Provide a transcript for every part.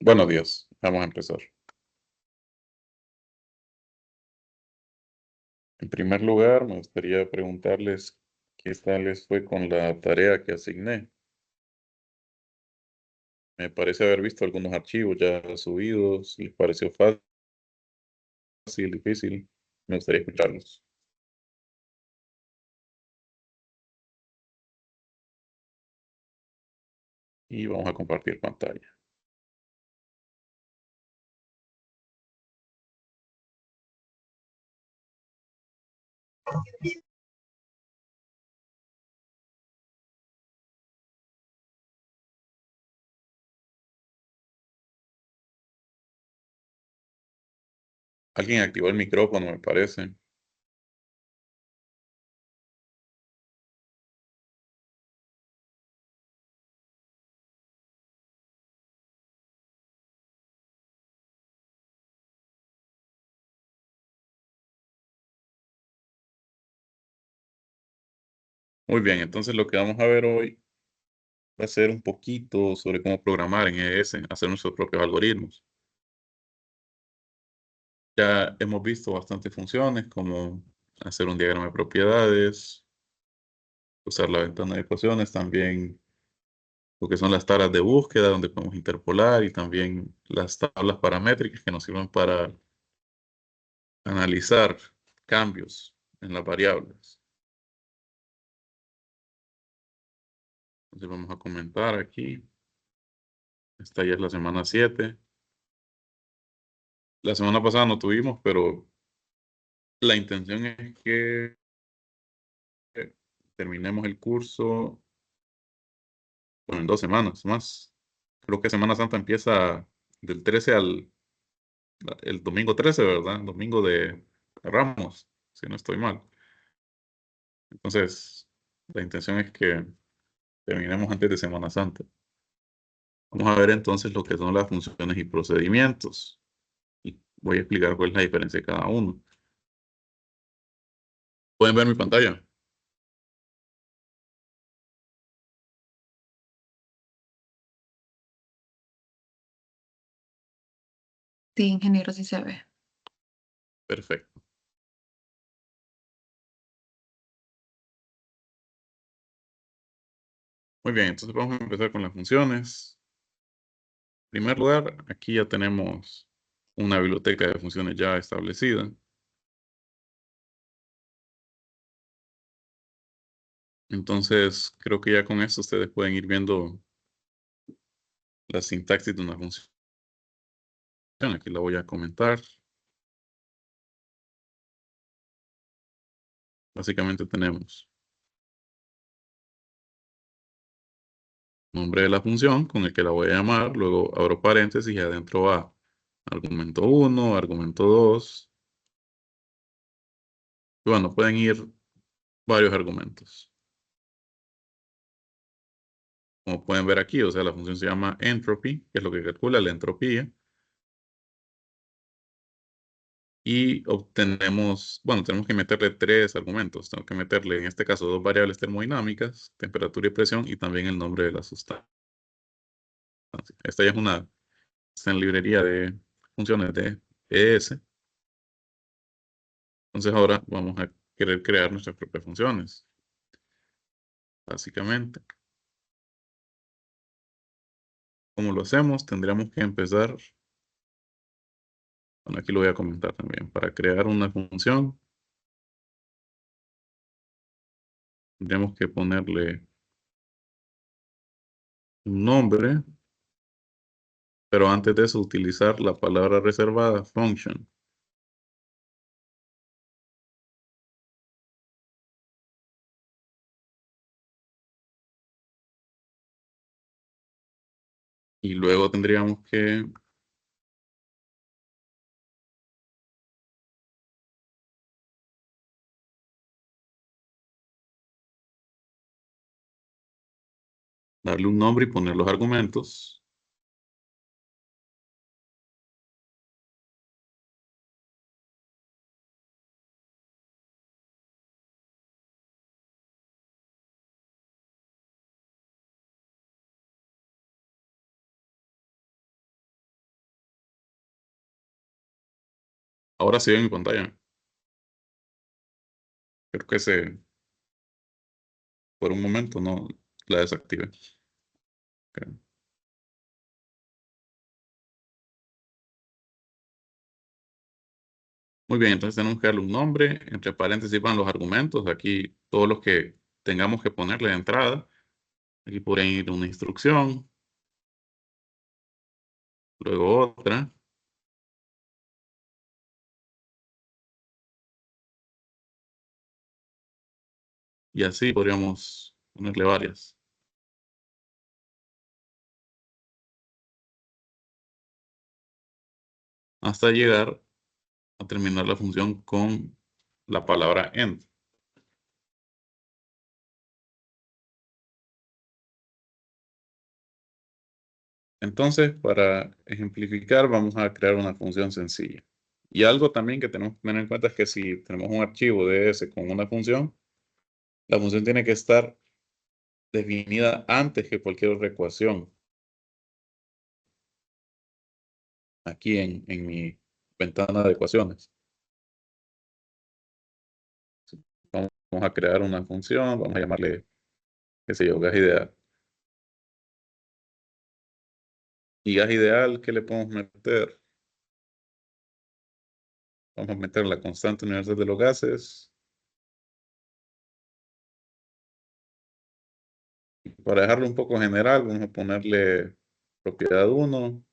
Buenos días, vamos a empezar. En primer lugar, me gustaría preguntarles qué tal les fue con la tarea que asigné. Me parece haber visto algunos archivos ya subidos, si les pareció fácil, difícil. Me gustaría escucharlos. Y vamos a compartir pantalla. Alguien activó el micrófono, me parece. Muy bien, entonces lo que vamos a ver hoy va a ser un poquito sobre cómo programar en ES, hacer nuestros propios algoritmos. Ya hemos visto bastantes funciones como hacer un diagrama de propiedades, usar la ventana de ecuaciones, también lo que son las tablas de búsqueda, donde podemos interpolar, y también las tablas paramétricas que nos sirven para analizar cambios en las variables. Entonces vamos a comentar aquí. Esta ya es la semana 7. La semana pasada no tuvimos, pero la intención es que terminemos el curso bueno, en 2 semanas más. Creo que Semana Santa empieza del 13 al el domingo 13, ¿verdad? Domingo de Ramos, si no estoy mal. Entonces, la intención es que terminemos antes de Semana Santa. Vamos a ver entonces lo que son las funciones y procedimientos. Y voy a explicar cuál es la diferencia de cada uno. ¿Pueden ver mi pantalla? Sí, ingeniero, sí se ve. Perfecto. Muy bien, entonces vamos a empezar con las funciones. En primer lugar, aquí ya tenemos una biblioteca de funciones ya establecida. Entonces, creo que ya con esto ustedes pueden ir viendo la sintaxis de una función. Aquí la voy a comentar. Básicamente tenemos nombre de la función con el que la voy a llamar, luego abro paréntesis y adentro va argumento 1, argumento 2. Y bueno, pueden ir varios argumentos. Como pueden ver aquí, o sea, la función se llama entropy, que es lo que calcula la entropía. Y obtenemos, bueno, tenemos que meterle 3 argumentos. Tengo que meterle, en este caso, 2 variables termodinámicas, temperatura y presión, y también el nombre de la sustancia. Esta ya es está en librería de funciones de ES. Entonces ahora vamos a querer crear nuestras propias funciones, básicamente. ¿Cómo lo hacemos? Tendríamos que empezar, bueno, aquí lo voy a comentar también. Para crear una función, tendríamos que ponerle un nombre, pero antes de eso utilizar la palabra reservada function. Y luego tendríamos que darle un nombre y poner los argumentos. Ahora sí en mi pantalla. Creo que por un momento no la desactivé. Ok. Muy bien, entonces tenemos que darle un nombre. Entre paréntesis van los argumentos. Aquí todos los que tengamos que ponerle de entrada. Aquí pueden ir una instrucción, luego otra. Y así podríamos ponerle varias. Hasta llegar a terminar la función con la palabra end. Entonces, para ejemplificar, vamos a crear una función sencilla. Y algo también que tenemos que tener en cuenta es que si tenemos un archivo de ds con una función, la función tiene que estar definida antes que cualquier otra ecuación. Aquí en mi ventana de ecuaciones. Vamos a crear una función, vamos a llamarle, qué sé yo, gas ideal. Y gas ideal, ¿qué le podemos meter? Vamos a meter la constante universal de los gases. Para dejarlo un poco general, vamos a ponerle propiedad 1,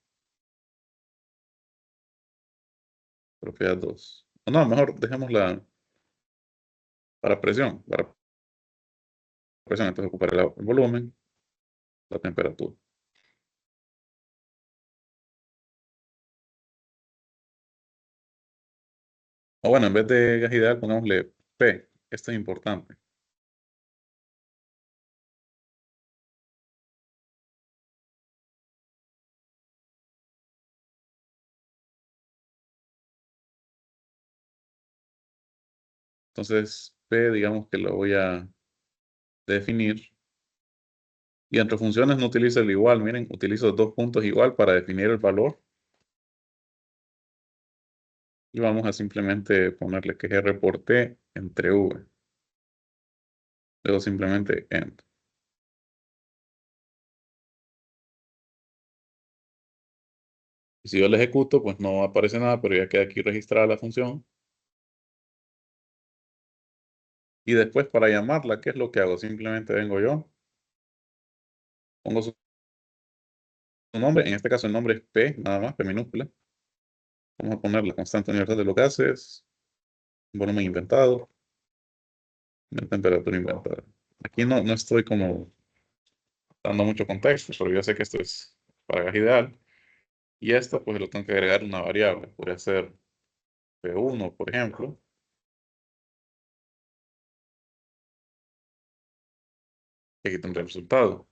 propiedad 2. O no, mejor dejémosla para presión. Para presión, entonces ocuparé el volumen, la temperatura. O bueno, en vez de gas ideal, pongámosle P. Esto es importante. Entonces, P, digamos que lo voy a definir. Y entre funciones no utilizo el igual. Miren, utilizo dos puntos igual para definir el valor. Y vamos a simplemente ponerle que R por T entre V. Luego simplemente end. Y si yo lo ejecuto, pues no aparece nada, pero ya queda aquí registrada la función. Y después para llamarla, ¿qué es lo que hago? Simplemente vengo yo, pongo su nombre. En este caso el nombre es P, nada más, P minúscula. Vamos a poner la constante universal de los gases, volumen inventado, la temperatura inventada. Aquí no estoy como dando mucho contexto, pero yo sé que esto es para gas ideal. Y esto pues lo tengo que agregar una variable. Podría ser P1, por ejemplo. Y aquí tendré el resultado.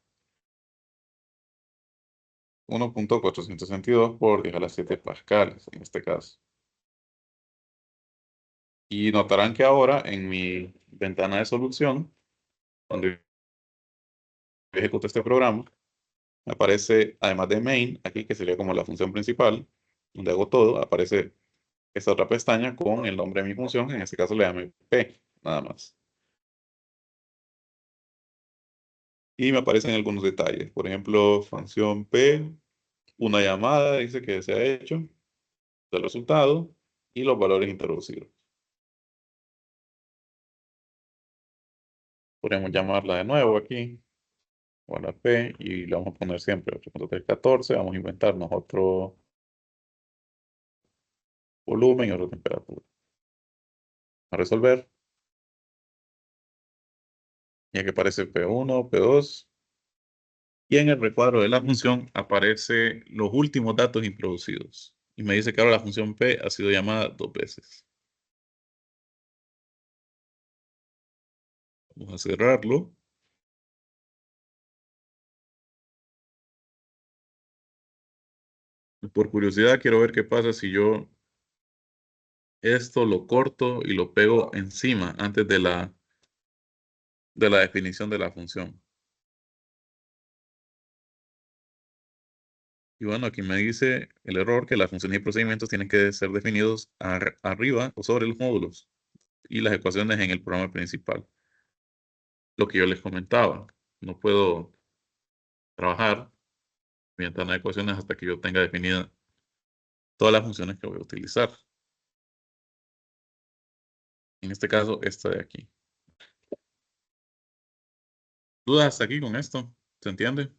1.462 por 10 a la 7 pascales, en este caso. Y notarán que ahora en mi ventana de solución, cuando yo ejecuto este programa, me aparece, además de main, aquí que sería como la función principal, donde hago todo, aparece esta otra pestaña con el nombre de mi función, en este caso le llamo P, nada más. Y me aparecen algunos detalles, por ejemplo, función P, una llamada, dice que se ha hecho, el resultado y los valores introducidos. Podríamos llamarla de nuevo aquí, o la P, y le vamos a poner siempre 8.314, vamos a inventarnos otro volumen y otra temperatura. A resolver, ya que aparece P1, P2, y en el recuadro de la función aparece los últimos datos introducidos. Y me dice que ahora la función P ha sido llamada 2 veces. Vamos a cerrarlo. Por curiosidad, quiero ver qué pasa si yo esto lo corto y lo pego encima antes de la definición de la función. Y bueno, aquí me dice el error que las funciones y procedimientos tienen que ser definidos arriba o sobre los módulos y las ecuaciones en el programa principal. Lo que yo les comentaba, no puedo trabajar mediante las ecuaciones hasta que yo tenga definidas todas las funciones que voy a utilizar. En este caso, esta de aquí. ¿Dudas hasta aquí con esto? ¿Se entiende?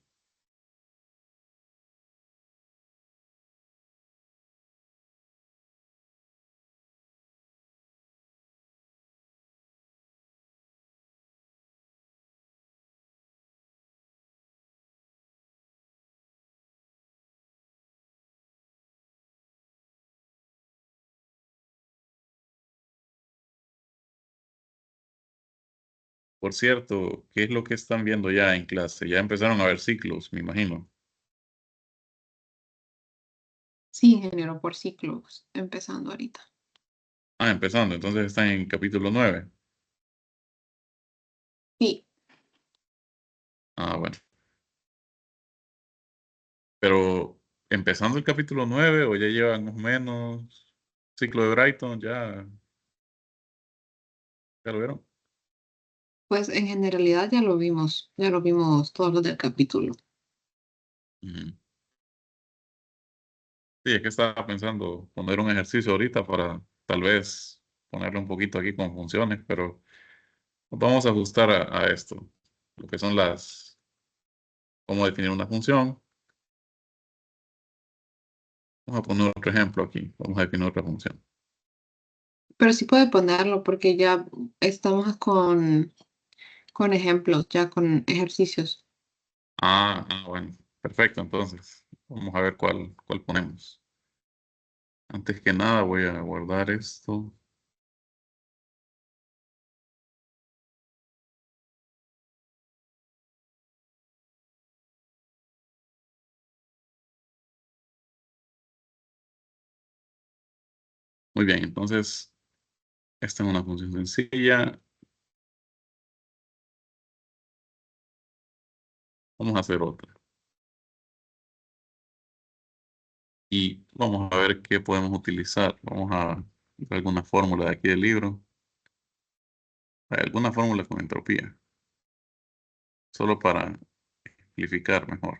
Por cierto, ¿qué es lo que están viendo ya en clase? Ya empezaron a ver ciclos, me imagino. Sí, ingeniero, por ciclos, empezando ahorita. Ah, empezando, entonces están en capítulo 9. Sí, Ah, bueno. Pero empezando el capítulo 9 o ya llevan más o menos ciclo de Brighton, ya lo vieron. pues en generalidad ya lo vimos todos los del capítulo. Ujú. Sí, es que estaba pensando poner un ejercicio ahorita para tal vez ponerle un poquito aquí con funciones, pero nos vamos a ajustar a esto, lo que son cómo definir una función. Vamos a poner otro ejemplo aquí, vamos a definir otra función. Pero sí puede ponerlo porque ya estamos con ejemplos, ya con ejercicios. Bueno, perfecto, entonces vamos a ver cuál ponemos. Antes que nada voy a guardar esto. Muy bien, entonces esta es una función sencilla. Vamos a hacer otra. Y vamos a ver qué podemos utilizar. Vamos a ver alguna fórmula de aquí del libro. Hay alguna fórmula con entropía, solo para simplificar mejor.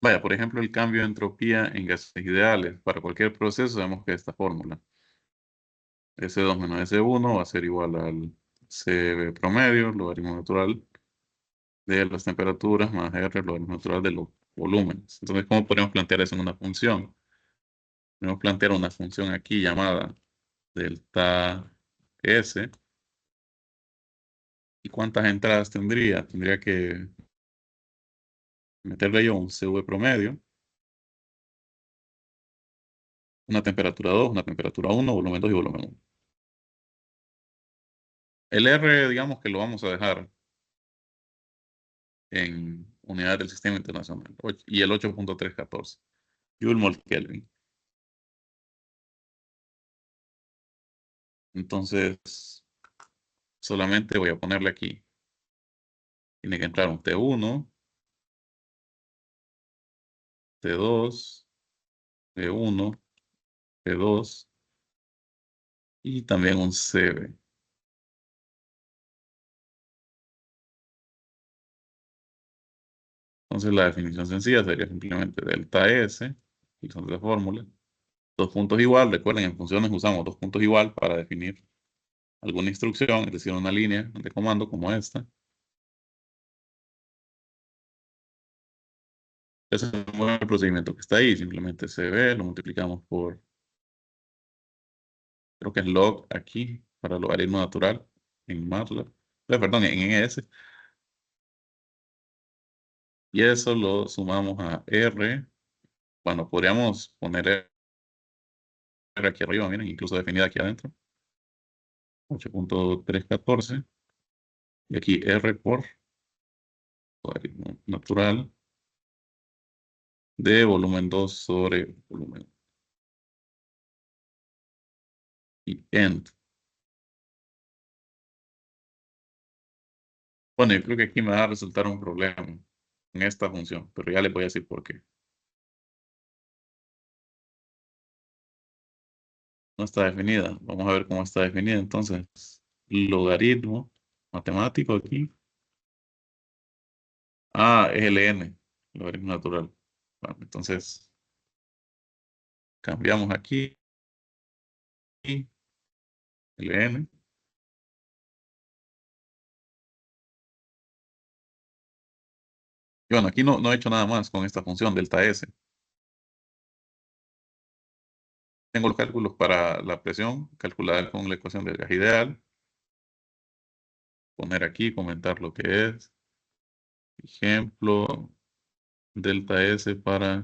Vaya, por ejemplo, el cambio de entropía en gases ideales. Para cualquier proceso, sabemos que esta fórmula, S2 menos S1 va a ser igual al CB promedio, logaritmo natural de las temperaturas más R, logaritmo natural de los volúmenes. Entonces, ¿cómo podríamos plantear eso en una función? Podemos plantear una función aquí llamada delta S. ¿Y cuántas entradas tendría? Tendría que meterle yo un CV promedio, una temperatura 2, una temperatura 1, volumen 2 y volumen 1. El R, digamos que lo vamos a dejar en unidades del sistema internacional y el 8.314 Joule mol Kelvin. Entonces, solamente voy a ponerle aquí. Tiene que entrar un T1, T2, T1, T2 y también un CB. Entonces, la definición sencilla sería simplemente delta S, utilizando esa fórmula. Dos puntos igual, recuerden, en funciones usamos dos puntos igual para definir alguna instrucción, es decir, una línea de comando como esta. Ese es el procedimiento que está ahí, simplemente se ve, lo multiplicamos por, creo que es log aquí, para logaritmo natural, en MATLAB, perdón, en ES, y eso lo sumamos a R. Bueno, podríamos poner aquí arriba, miren, incluso definida aquí adentro. 8.314. Y aquí R por logaritmo natural de volumen 2 sobre volumen. Y end. Bueno, yo creo que aquí me va a resultar un problema en esta función, pero ya les voy a decir por qué. No está definida. Vamos a ver cómo está definida. Entonces, logaritmo matemático aquí. Ah, es ln, logaritmo natural. Bueno, entonces, cambiamos aquí, ln. Y bueno, aquí no he hecho nada más con esta función delta S. Tengo los cálculos para la presión, calculada con la ecuación del gas ideal. Poner aquí, comentar lo que es. Ejemplo, delta S para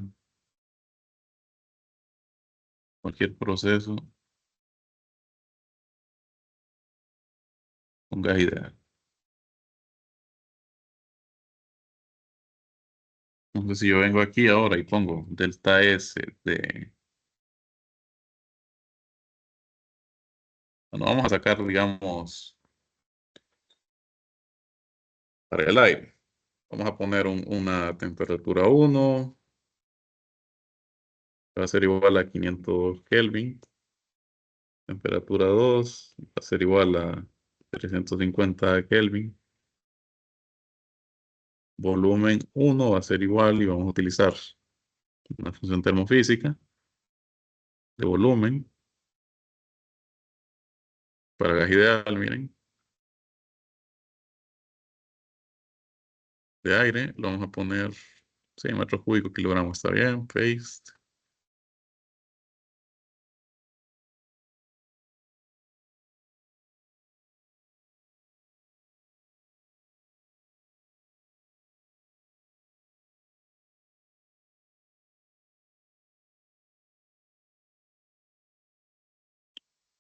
cualquier proceso con gas ideal. Entonces, si yo vengo aquí ahora y pongo delta S de... Bueno, vamos a sacar, digamos, para el aire. Vamos a poner una temperatura 1, va a ser igual a 500 Kelvin. Temperatura 2 va a ser igual a 350 Kelvin. Volumen 1 va a ser igual y vamos a utilizar una función termofísica de volumen para gas ideal, miren, de aire. Lo vamos a poner 100 metros cúbicos kilogramos, está bien, paste.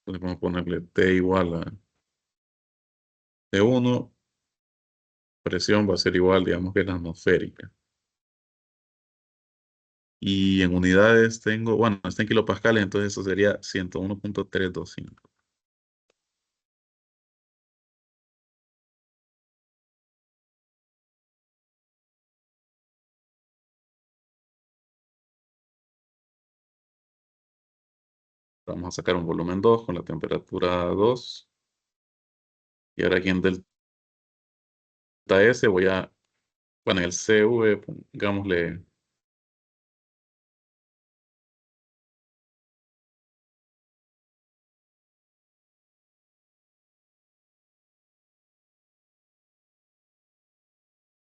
Entonces vamos a ponerle T igual a T1, presión va a ser igual, digamos que la atmosférica. Y en unidades tengo, bueno, está en kilopascales, entonces eso sería 101.325. Vamos a sacar un volumen 2 con la temperatura 2. Y ahora aquí en delta S voy a, bueno, en el CV, pongámosle,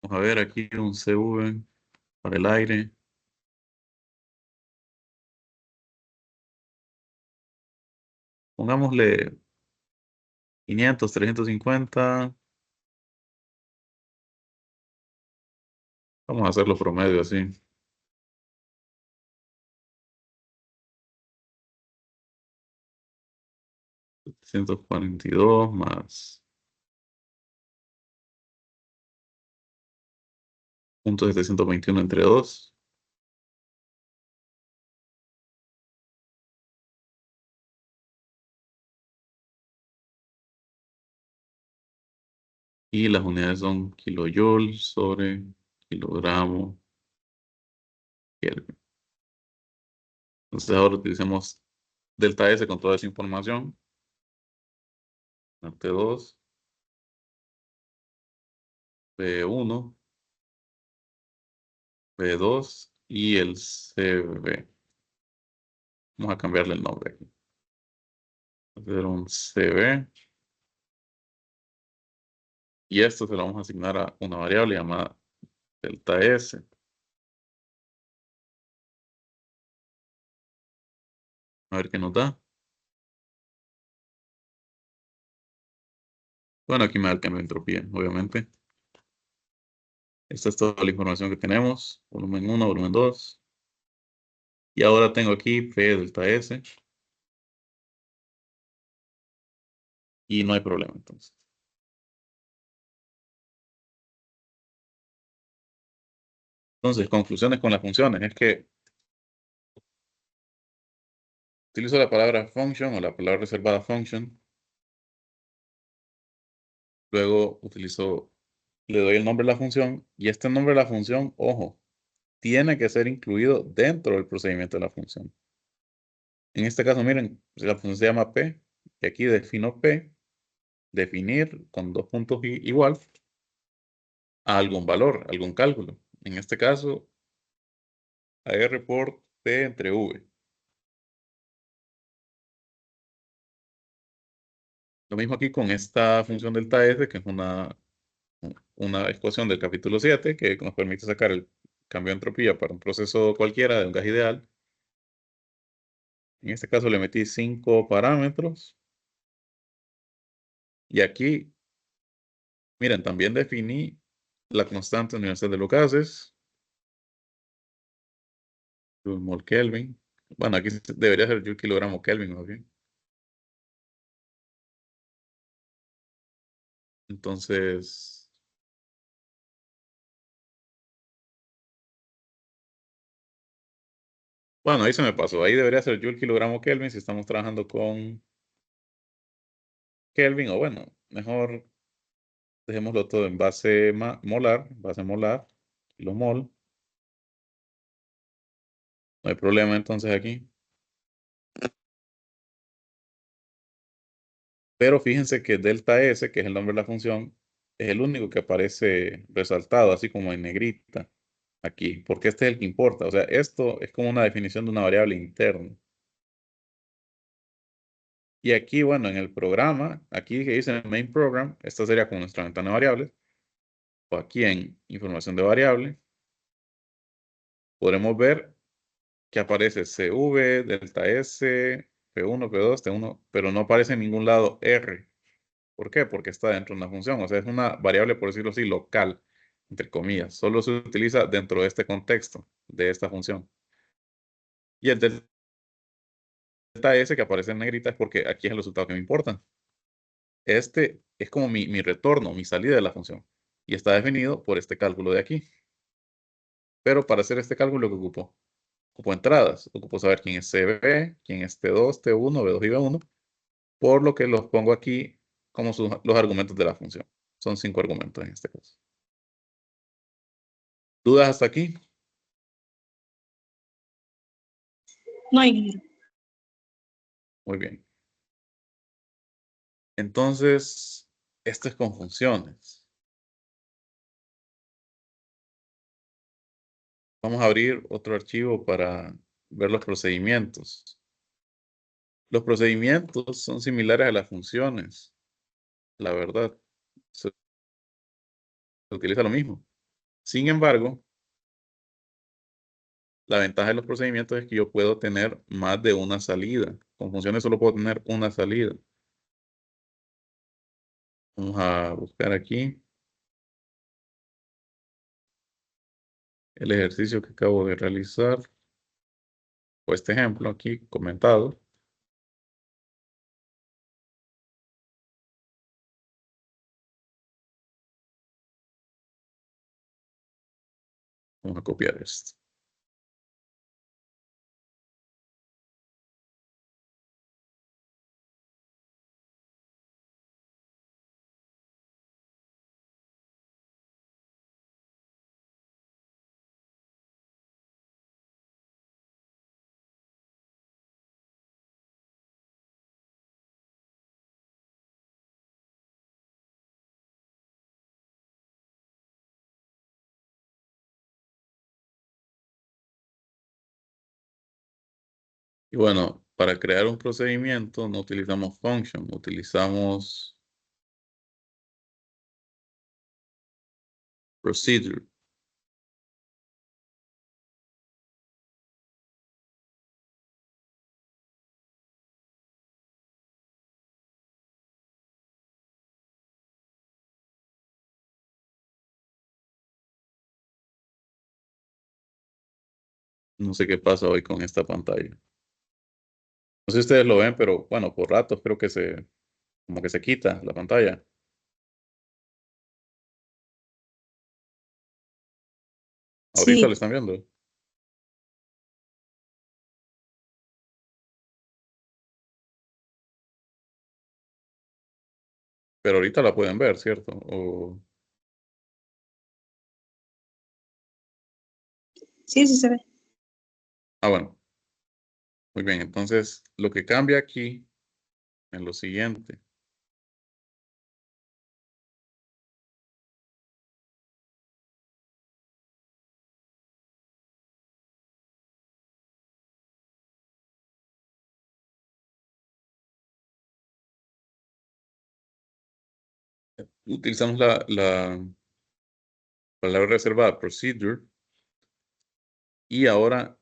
vamos a ver aquí un CV para el aire. Pongámosle 500, 350. Vamos a hacerlo promedio así. 742 más 0.721 entre 2. Y las unidades son kilojoule sobre kilogramo Kelvin. Entonces ahora utilicemos delta S con toda esa información. T2, P1, P2 y el CV. Vamos a cambiarle el nombre aquí. Hacer un CV. Y esto se lo vamos a asignar a una variable llamada delta S. A ver qué nos da. Bueno, aquí me da el cambio de entropía, obviamente. Esta es toda la información que tenemos. Volumen 1, volumen 2. Y ahora tengo aquí P delta S. y no hay problema entonces. Entonces, conclusiones con las funciones. Es que utilizo la palabra function o la palabra reservada function. Luego le doy el nombre de la función y este nombre de la función, ojo, tiene que ser incluido dentro del procedimiento de la función. En este caso, miren, la función se llama P y aquí defino P, definir con dos puntos igual a algún valor, algún cálculo. En este caso, a R por P entre V. Lo mismo aquí con esta función delta S, que es una ecuación del capítulo 7, que nos permite sacar el cambio de entropía para un proceso cualquiera de un gas ideal. En este caso le metí 5 parámetros. Y aquí, miren, también definí la constante universal de los gases, Joule mol Kelvin. Bueno, aquí debería ser Joule kilogramo Kelvin, más bien. Entonces, bueno, ahí se me pasó. Ahí debería ser Joule kilogramo Kelvin si estamos trabajando con Kelvin, o bueno, mejor dejémoslo todo en base molar, kilomol. No hay problema entonces aquí. Pero fíjense que delta S, que es el nombre de la función, es el único que aparece resaltado, así como en negrita, aquí, porque este es el que importa. O sea, esto es como una definición de una variable interna. Y aquí, bueno, en el programa, aquí que dice main program, esta sería como nuestra ventana de variables. O aquí en información de variable, podremos ver que aparece CV, delta S, P1, P2, T1, pero no aparece en ningún lado R. ¿Por qué? Porque está dentro de una función, o sea, es una variable, por decirlo así, local, entre comillas. Solo se utiliza dentro de este contexto, de esta función. Y el delta S que aparece en negrita es porque aquí es el resultado que me importa. Este es como mi retorno, mi salida de la función. Y está definido por este cálculo de aquí. Pero para hacer este cálculo, ¿qué ocupo? Ocupo entradas. Ocupo saber quién es CB, quién es T2, T1, B2 y B1. Por lo que los pongo aquí como los argumentos de la función. Son 5 argumentos en este caso. ¿Dudas hasta aquí? No hay. Muy bien. Entonces, esto es con funciones. Vamos a abrir otro archivo para ver los procedimientos. Los procedimientos son similares a las funciones, la verdad. Se utiliza lo mismo. Sin embargo, la ventaja de los procedimientos es que yo puedo tener más de una salida. Con funciones solo puedo tener una salida. Vamos a buscar aquí el ejercicio que acabo de realizar, o este ejemplo aquí comentado. Vamos a copiar esto. Y bueno, para crear un procedimiento no utilizamos function, utilizamos procedure. No sé qué pasa hoy con esta pantalla. No sé si ustedes lo ven, pero bueno, por ratos creo que como que se quita la pantalla. Ahorita Sí, lo están viendo. Pero ahorita la pueden ver, ¿cierto? sí, sí se ve. Bueno, muy bien. Entonces, lo que cambia aquí en lo siguiente. Utilizamos la palabra reservada, procedure, y ahora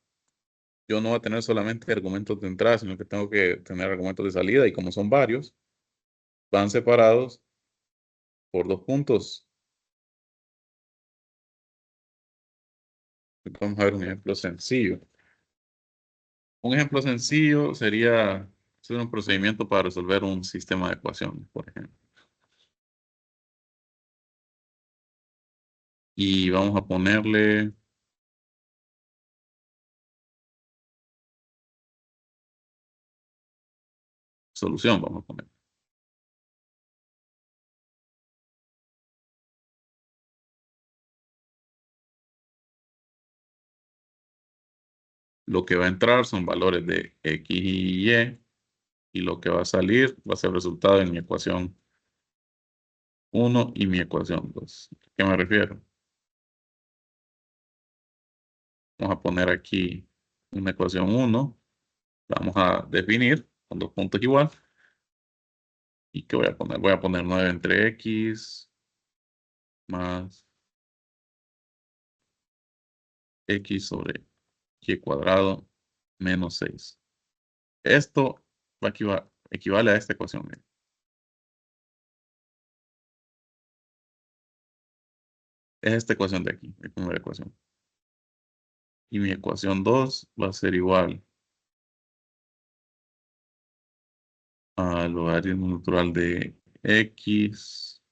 yo no voy a tener solamente argumentos de entrada, sino que tengo que tener argumentos de salida, y como son varios, van separados por 2 puntos. Vamos a ver un ejemplo sencillo. Un ejemplo sencillo sería hacer un procedimiento para resolver un sistema de ecuaciones, por ejemplo. Y vamos a ponerle solución, vamos a poner. Lo que va a entrar son valores de X y lo que va a salir va a ser el resultado de mi ecuación 1 y mi ecuación 2. ¿A qué me refiero? Vamos a poner aquí una ecuación 1. La vamos a definir con 2 puntos igual. ¿Y qué voy a poner? Voy a poner 9 entre X más X sobre Y cuadrado menos 6. Esto equivale a esta ecuación. Es esta ecuación de aquí, mi primera ecuación. Y mi ecuación 2 va a ser igual al logaritmo natural de X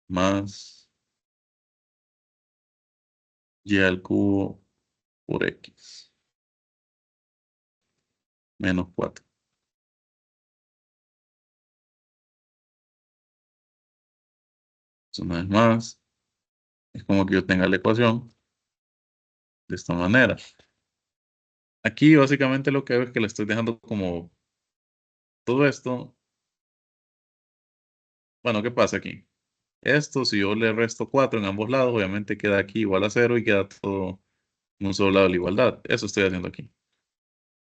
más Y al cubo por X menos 4. Una vez más, es como que yo tenga la ecuación de esta manera. Aquí básicamente lo que veo es que le estoy dejando como todo esto. Bueno, ¿qué pasa aquí? Esto, si yo le resto 4 en ambos lados, obviamente queda aquí igual a 0 y queda todo en un solo lado de la igualdad. Eso estoy haciendo aquí.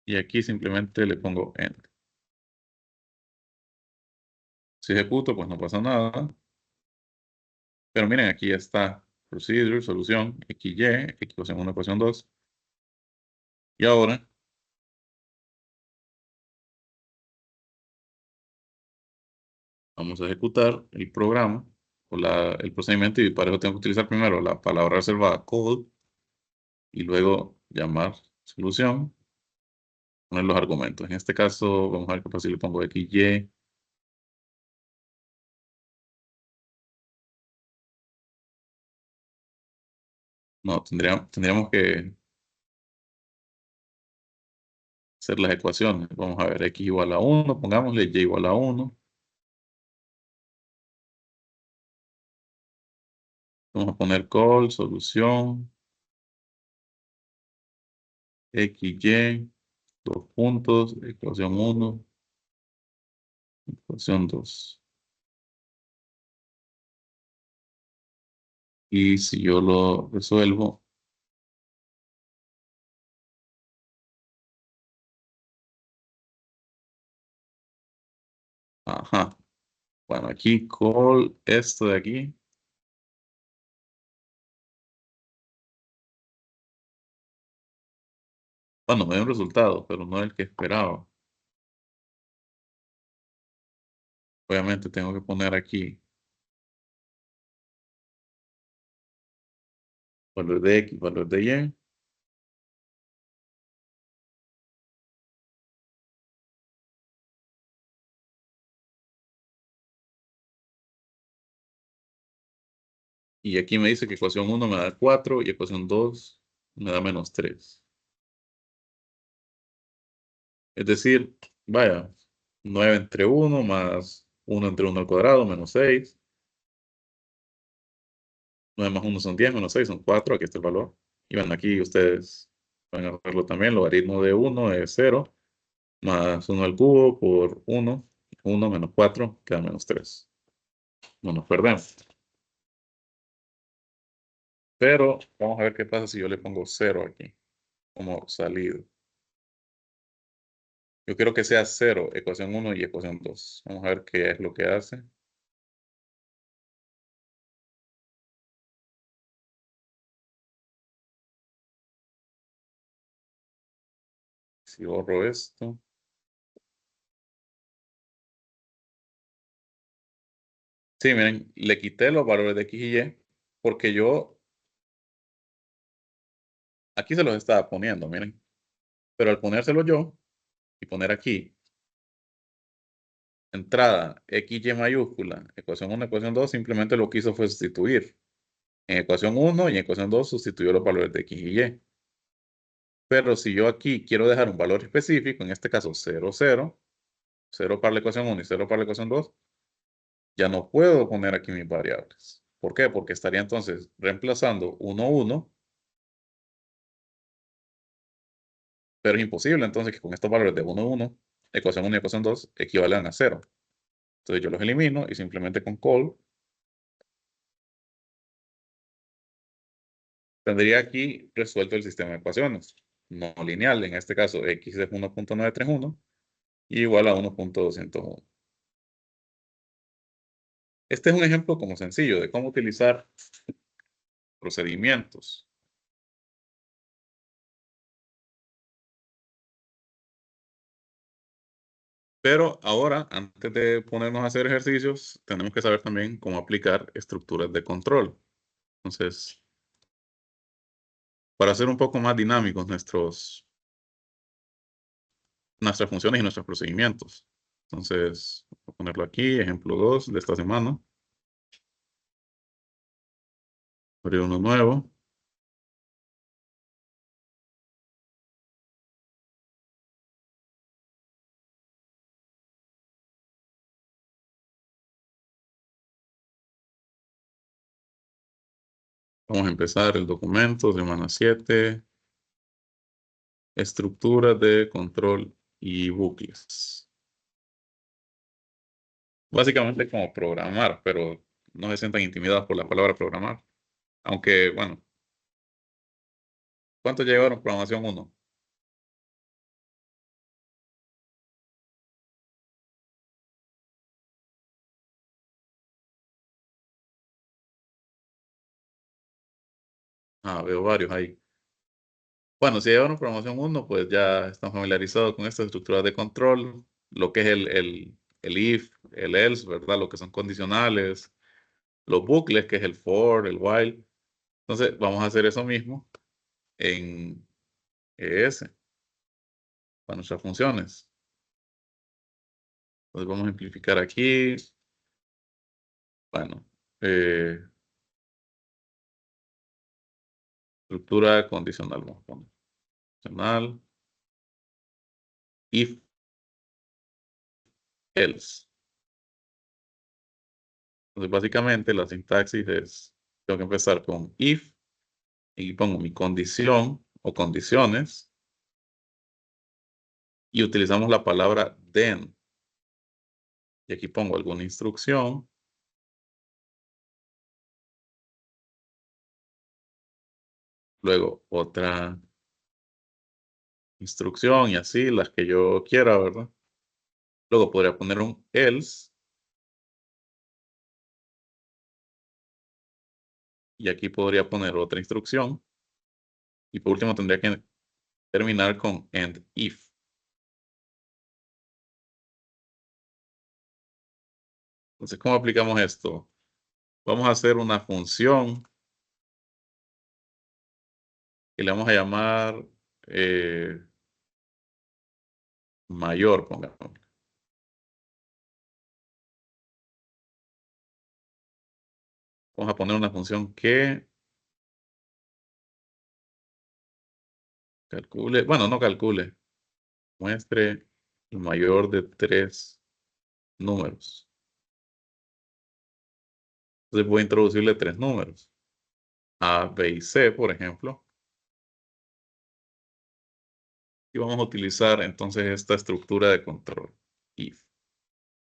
Y aquí simplemente le pongo Enter. Si ejecuto, pues no pasa nada. Pero miren, aquí está Procedure, solución, XY, ecuación 1, ecuación 2. Y ahora vamos a ejecutar el programa o el procedimiento, y para eso tengo que utilizar primero la palabra reservada code y luego llamar solución, poner los argumentos. En este caso, vamos a ver qué pasa si le pongo XY. No, tendríamos que hacer las ecuaciones. Vamos a ver, X igual a 1, pongámosle Y igual a 1. Vamos a poner call, solución, XY, 2 puntos, ecuación 1, ecuación 2. Y si yo lo resuelvo, ajá. Bueno, aquí call esto de aquí. Bueno, me dio un resultado, pero no el que esperaba. Obviamente tengo que poner aquí valor de X, valor de Y. Y aquí me dice que ecuación 1 me da 4 y ecuación 2 me da menos 3. Es decir, vaya, 9 entre 1 más 1 entre 1 al cuadrado menos 6. 9 más 1 son 10, menos 6 son 4. Aquí está el valor. Y bueno, aquí ustedes van a verlo también. Logaritmo de 1 es 0, más 1 al cubo por 1. 1 menos 4 queda menos 3. No nos perdemos. Pero vamos a ver qué pasa si yo le pongo 0 aquí, como salida. Yo quiero que sea 0, ecuación 1 y ecuación 2. Vamos a ver qué es lo que hace. Si borro esto. Sí, miren, le quité los valores de X y Y porque yo aquí se los estaba poniendo, miren. Pero al ponérselo yo y poner aquí entrada X, Y mayúscula, ecuación 1, ecuación 2, simplemente lo que hizo fue sustituir. En ecuación 1 y en ecuación 2 sustituyó los valores de X y Y. Pero si yo aquí quiero dejar un valor específico, en este caso 0, 0, 0 para la ecuación 1 y 0 para la ecuación 2, ya no puedo poner aquí mis variables. ¿Por qué? Porque estaría entonces reemplazando 1, 1, pero es imposible entonces que con estos valores de 1, 1, ecuación 1 y ecuación 2 equivalen a 0. Entonces yo los elimino y simplemente con call tendría aquí resuelto el sistema de ecuaciones no lineal. En este caso, x es 1.931 y igual a 1.201. Este es un ejemplo como sencillo de cómo utilizar procedimientos. Pero ahora, antes de ponernos a hacer ejercicios, tenemos que saber también cómo aplicar estructuras de control. Entonces, para hacer un poco más dinámicos nuestras funciones y nuestros procedimientos. Entonces, voy a ponerlo aquí, ejemplo 2 de esta semana. Abrir uno nuevo. Vamos a empezar el documento, semana 7. Estructura de control y bucles. Básicamente como programar, pero no se sientan intimidados por la palabra programar. Aunque, bueno, ¿cuántos llegaron programación 1? Ah, veo varios ahí. Bueno, si llevaron programación 1, pues ya están familiarizados con estas estructuras de control, lo que es el if, el else, ¿verdad? Lo que son condicionales, los bucles, que es el for, el while. Entonces, vamos a hacer eso mismo en ES, para nuestras funciones. Entonces, vamos a simplificar aquí. Bueno, estructura condicional, vamos a poner. Condicional, if, else. Entonces, básicamente, la sintaxis es, tengo que empezar con if, y pongo mi condición o condiciones, y utilizamos la palabra then. Y aquí pongo alguna instrucción. Luego otra instrucción y así, las que yo quiera, ¿verdad? Luego podría poner un else. Y aquí podría poner otra instrucción. Y por último tendría que terminar con end if. Entonces, ¿cómo aplicamos esto? Vamos a hacer una función que le vamos a llamar mayor, pongamos. Vamos a poner una función que calcule, bueno, no calcule, muestre el mayor de 3 números. Entonces voy a introducirle 3 números, A, B y C, por ejemplo. Y vamos a utilizar entonces esta estructura de control, if.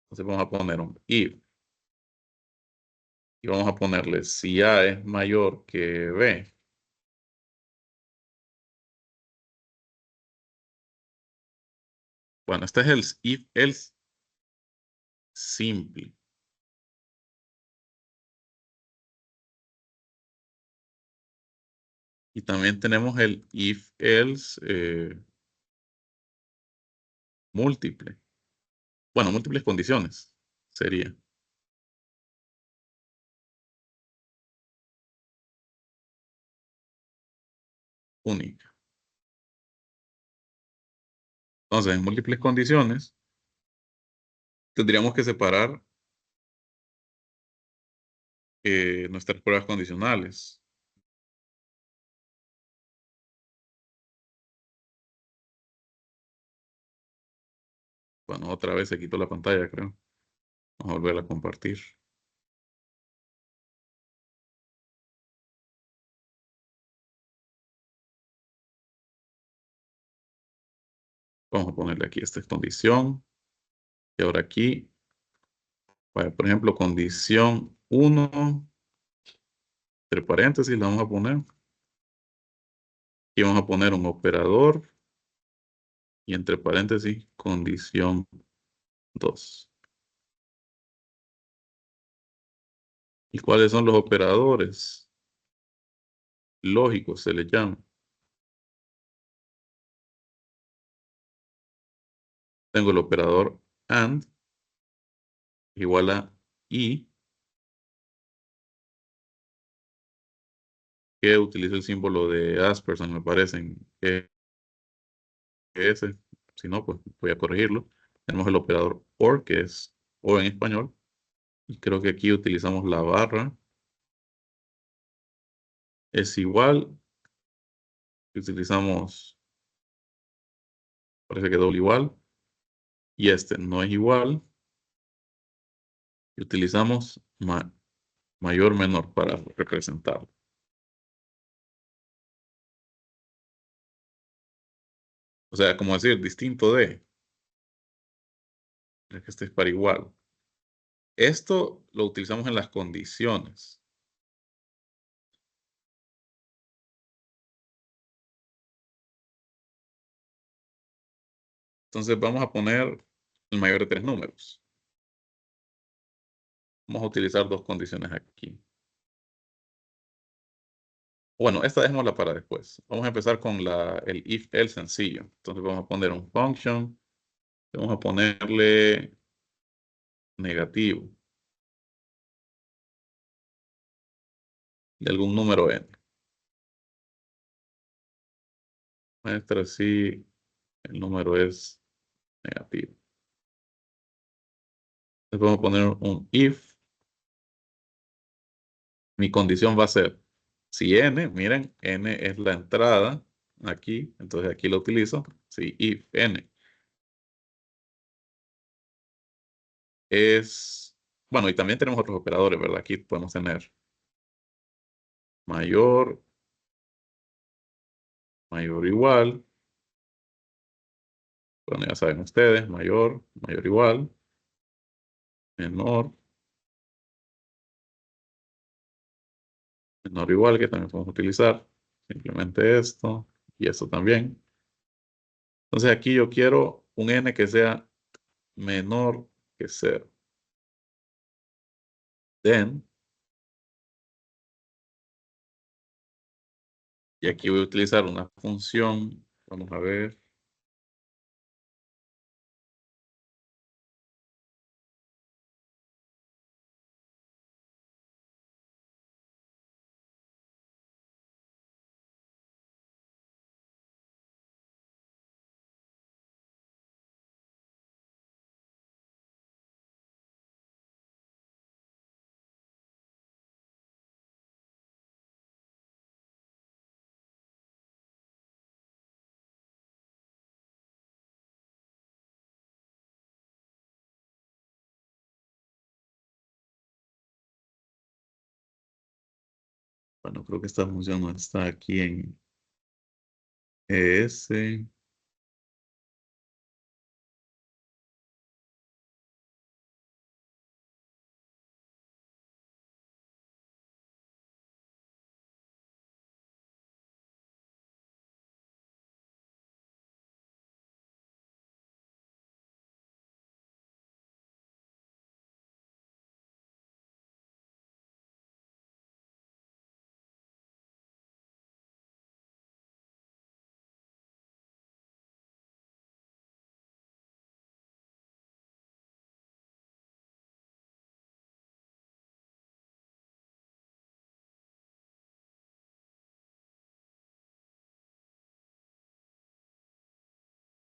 Entonces vamos a poner un if. Y vamos a ponerle si A es mayor que B. Bueno, este es el if else simple. Y también tenemos el if else múltiple. Bueno, múltiples condiciones sería única. Entonces, en múltiples condiciones, tendríamos que separar nuestras pruebas condicionales. Bueno, otra vez se quitó la pantalla, creo. Vamos a volver a compartir. Vamos a ponerle aquí esta condición. Y ahora aquí, por ejemplo, condición 1, entre paréntesis, la vamos a poner. Y vamos a poner un operador. Y entre paréntesis, condición 2. ¿Y cuáles son los operadores? Lógicos se les llama. Tengo el operador AND igual a I, que utiliza el símbolo de Asperson, me parece, en ES. Si no, pues voy a corregirlo. Tenemos el operador OR, que es O en español. Y creo que aquí utilizamos la barra. Es igual. Utilizamos, parece que doble igual. Y este no es igual. Y utilizamos mayor menor para representarlo. O sea, como decir, distinto de. Es que este es para igual. Esto lo utilizamos en las condiciones. Entonces vamos a poner el mayor de 3 números. Vamos a utilizar dos condiciones aquí. Bueno, esta dejémosla para después. Vamos a empezar con el if else sencillo. Entonces vamos a poner un function. Vamos a ponerle negativo de algún número n. Muestra si el número es negativo. Entonces vamos a poner un if. Mi condición va a ser si n, miren, n es la entrada aquí, entonces aquí lo utilizo. Si if n es, bueno, y también tenemos otros operadores, ¿verdad? Aquí podemos tener mayor, mayor o igual. Bueno, ya saben ustedes, mayor, mayor o igual, menor, menor o igual, que también podemos utilizar. Simplemente esto y esto también. Entonces aquí yo quiero un n que sea menor que 0. Then, y aquí voy a utilizar una función, vamos a ver. Bueno, creo que esta función no está aquí en ES.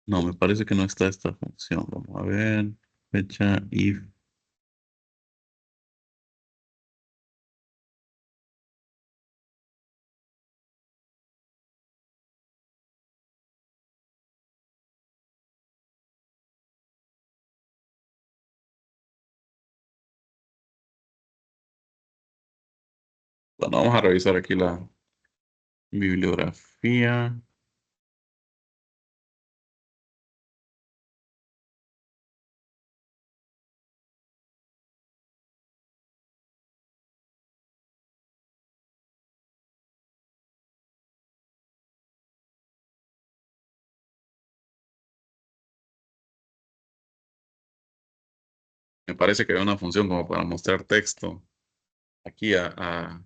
No, me parece que no está esta función. Vamos a ver. Fecha if. Bueno, vamos a revisar aquí la bibliografía. Me parece que hay una función como para mostrar texto aquí a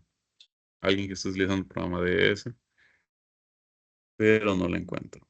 alguien que esté utilizando el programa de ES, pero no la encuentro.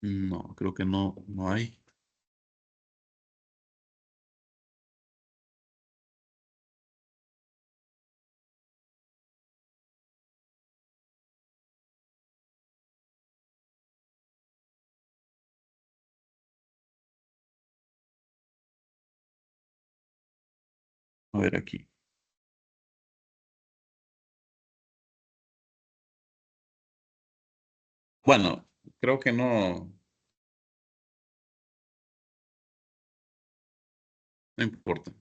No, creo que no hay. A ver aquí. Bueno, creo que no importa.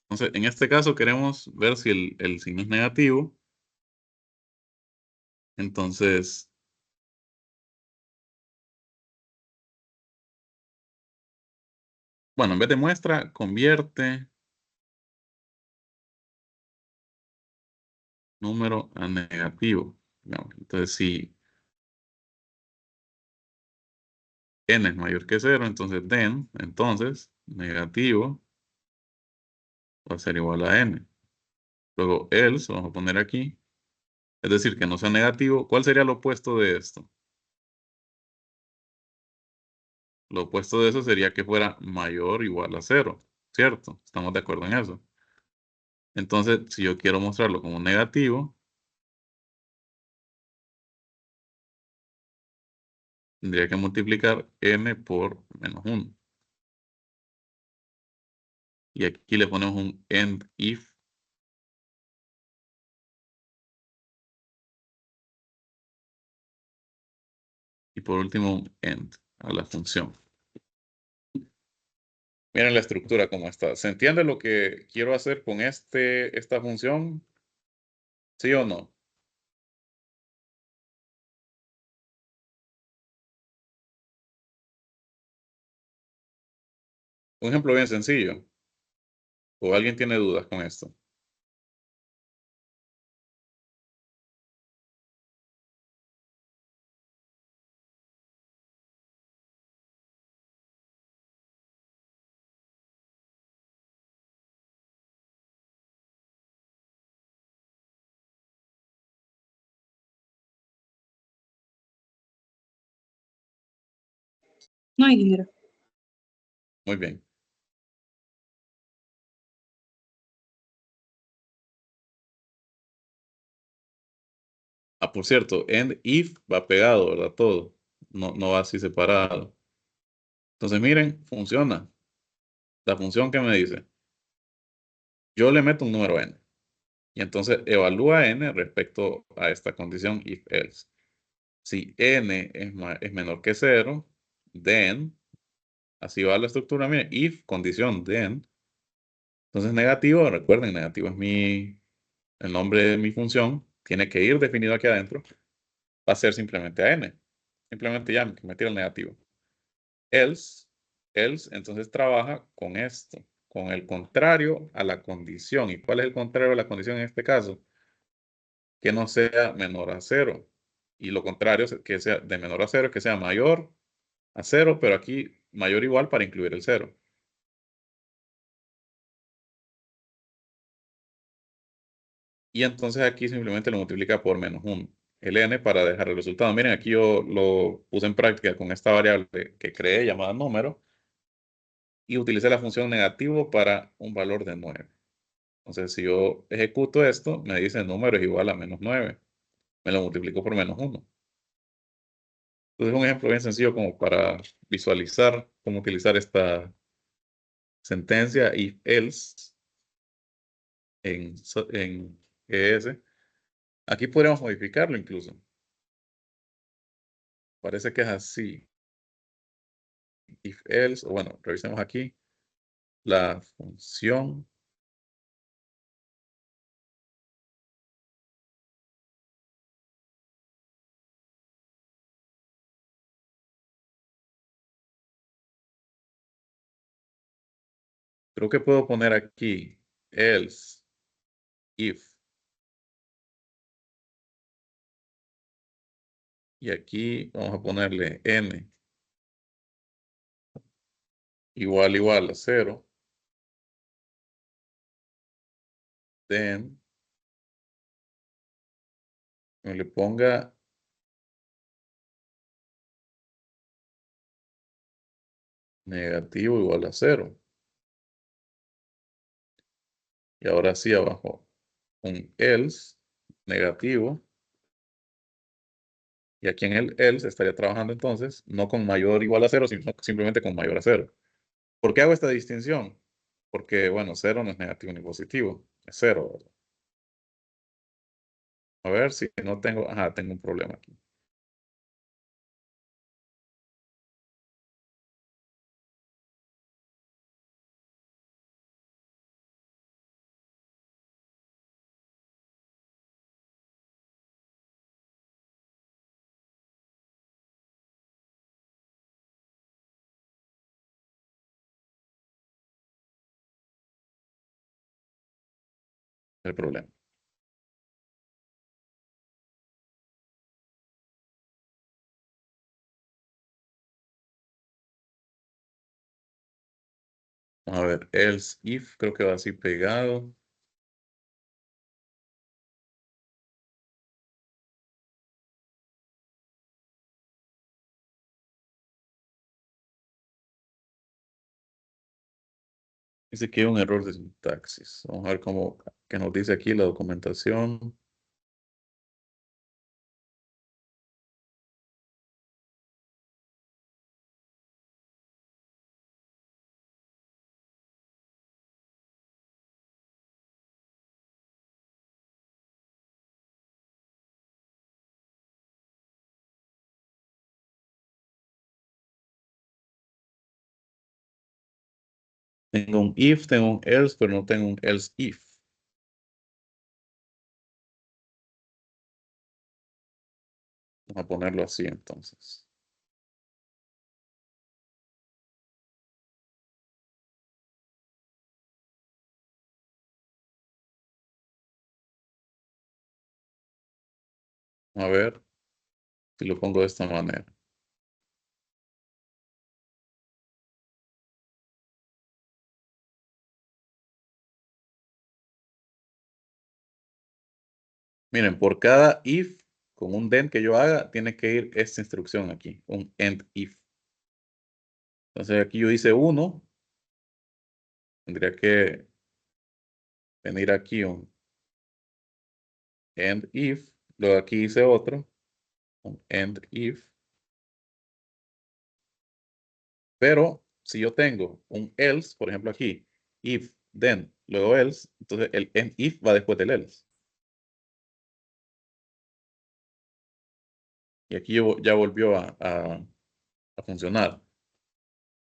Entonces, en este caso queremos ver si el signo es negativo. Entonces, bueno, en vez de muestra, convierte número a negativo. Digamos. Entonces, si n es mayor que cero, entonces entonces negativo va a ser igual a n. Luego else, vamos a poner aquí, es decir, que no sea negativo. ¿Cuál sería lo opuesto de esto? Lo opuesto de eso sería que fuera mayor o igual a cero, ¿cierto? Estamos de acuerdo en eso. Entonces, si yo quiero mostrarlo como negativo, tendría que multiplicar n por -1. Y aquí le ponemos un end if. Y por último, un end a la función. Miren la estructura cómo está. ¿Se entiende lo que quiero hacer con esta función? ¿Sí o no? Un ejemplo bien sencillo. ¿O alguien tiene dudas con esto? No hay dinero. Muy bien. Ah, por cierto, end if va pegado, ¿verdad? Todo. No va así separado. Entonces, miren, funciona. La función que me dice, yo le meto un número n. Y entonces evalúa n respecto a esta condición if else. Si n es menor que 0, then, así va la estructura, miren, if condición then. Entonces negativo, recuerden, negativo es el nombre de mi función, tiene que ir definido aquí adentro, va a ser simplemente a n. Simplemente ya me tira el negativo. Else, entonces trabaja con esto, con el contrario a la condición. ¿Y cuál es el contrario a la condición en este caso? Que no sea menor a 0. Y lo contrario, que sea de menor a 0, que sea mayor a 0, pero aquí mayor o igual para incluir el 0. Y entonces aquí simplemente lo multiplica por menos 1. El n para dejar el resultado. Miren, aquí yo lo puse en práctica con esta variable que creé llamada número. Y utilicé la función negativo para un valor de 9. Entonces, si yo ejecuto esto, me dice el número es igual a menos 9. Me lo multiplico por menos 1. Entonces, es un ejemplo bien sencillo como para visualizar cómo utilizar esta sentencia if else en ES. Aquí podríamos modificarlo incluso. Parece que es así. If else, o bueno, revisemos aquí la función. Creo que puedo poner aquí else if. Y aquí vamos a ponerle n igual a 0. Then, me le ponga negativo igual a 0. Y ahora sí abajo un else negativo. Y aquí en el else estaría trabajando entonces no con mayor o igual a 0, sino simplemente con mayor a 0. ¿Por qué hago esta distinción? Porque, bueno, 0 no es negativo ni positivo, es 0, ¿verdad? A ver si no tengo, ajá, tengo un problema aquí. El problema. Vamos a ver, else if, creo que va así pegado. Dice que hay un error de sintaxis. Vamos a ver cómo, qué nos dice aquí la documentación. Tengo un if, tengo un else, pero no tengo un else if. Vamos a ponerlo así entonces. A ver si lo pongo de esta manera. Miren, por cada if con un then que yo haga, tiene que ir esta instrucción aquí, un end if. Entonces aquí yo hice uno. Tendría que venir aquí un end if. Luego aquí hice otro. Un end if. Pero si yo tengo un else, por ejemplo aquí, if, then, luego else, entonces el end if va después del else. Y aquí ya volvió a funcionar.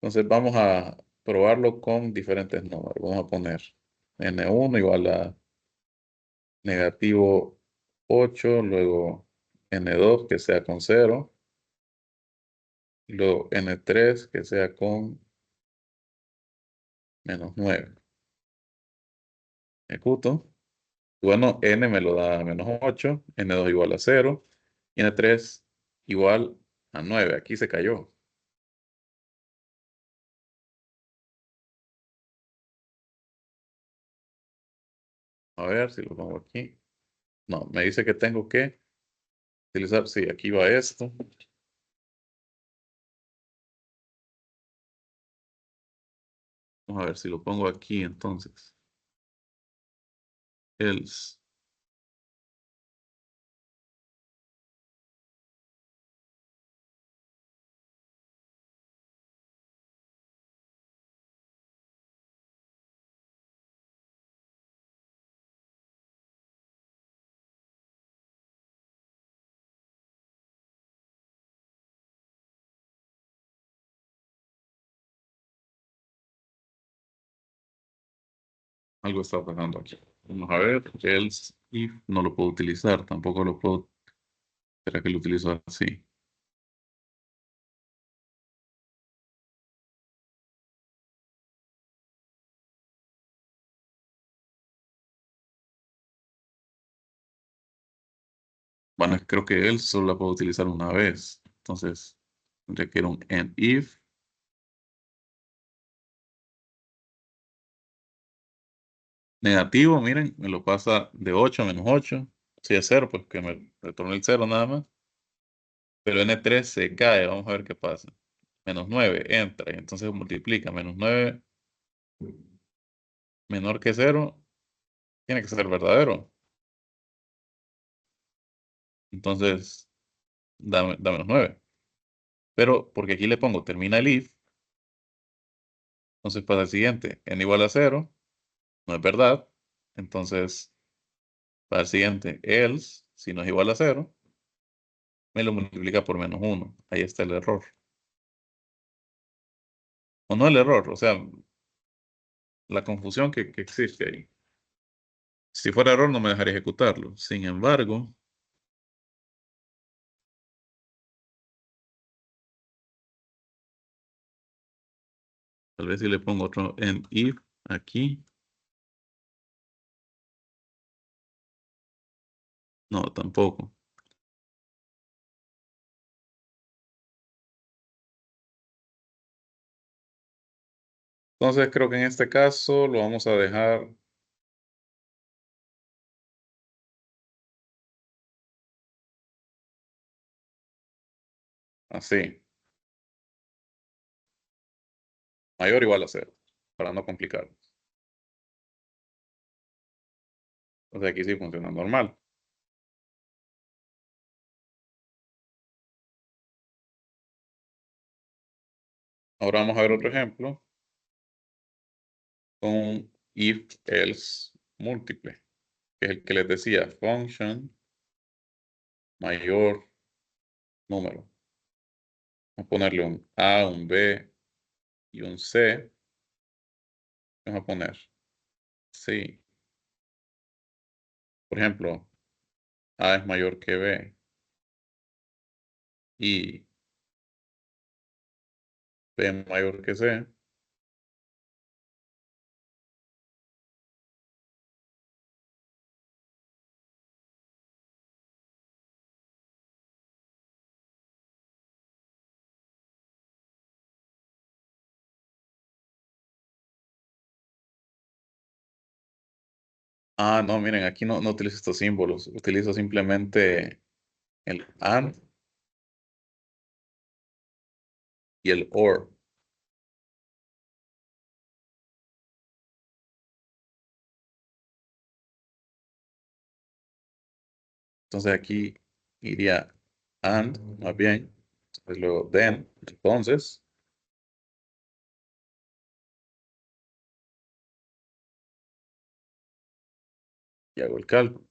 Entonces vamos a probarlo con diferentes números. Vamos a poner n1 igual a negativo 8, luego n2 que sea con 0, y luego n3 que sea con menos 9. Ejecuto. Bueno, n me lo da menos 8, n2 igual a 0, y n3 igual a 9. Aquí se cayó. A ver si lo pongo aquí. No, me dice que tengo que utilizar, sí, aquí va esto. Vamos a ver si lo pongo aquí entonces. Else. Algo está pasando aquí. Vamos a ver. Else if no lo puedo utilizar. Tampoco lo puedo. ¿Será que lo utilizo así? Bueno, creo que else solo la puedo utilizar una vez. Entonces, tendría que ir un end if. Negativo, miren, me lo pasa de 8 a menos 8. Si es 0, pues que me retorne el 0 nada más. Pero n3 se cae. Vamos a ver qué pasa. Menos 9 entra y entonces multiplica. Menos 9 menor que 0 tiene que ser verdadero. Entonces, da menos 9. Pero porque aquí le pongo termina el if, entonces pasa el siguiente. N igual a 0, no es verdad. Entonces, para el siguiente, else, si no es igual a 0, me lo multiplica por menos 1. Ahí está el error. O no el error, o sea, la confusión que existe ahí. Si fuera error, no me dejaría ejecutarlo. Sin embargo, tal vez si le pongo otro end if aquí. No, tampoco. Entonces creo que en este caso lo vamos a dejar así. Mayor o igual a 0. Para no complicar. Entonces aquí sí funciona normal. Ahora vamos a ver otro ejemplo con if else múltiple, que es el que les decía, function mayor número. Vamos a ponerle un A, un B y un C. Vamos a poner sí. Por ejemplo, A es mayor que B y B es mayor que C. Ah, no, miren, aquí no utilizo estos símbolos. Utilizo simplemente el AND y el OR. Entonces aquí iría and, más bien. Entonces luego then, entonces. Y hago el cálculo.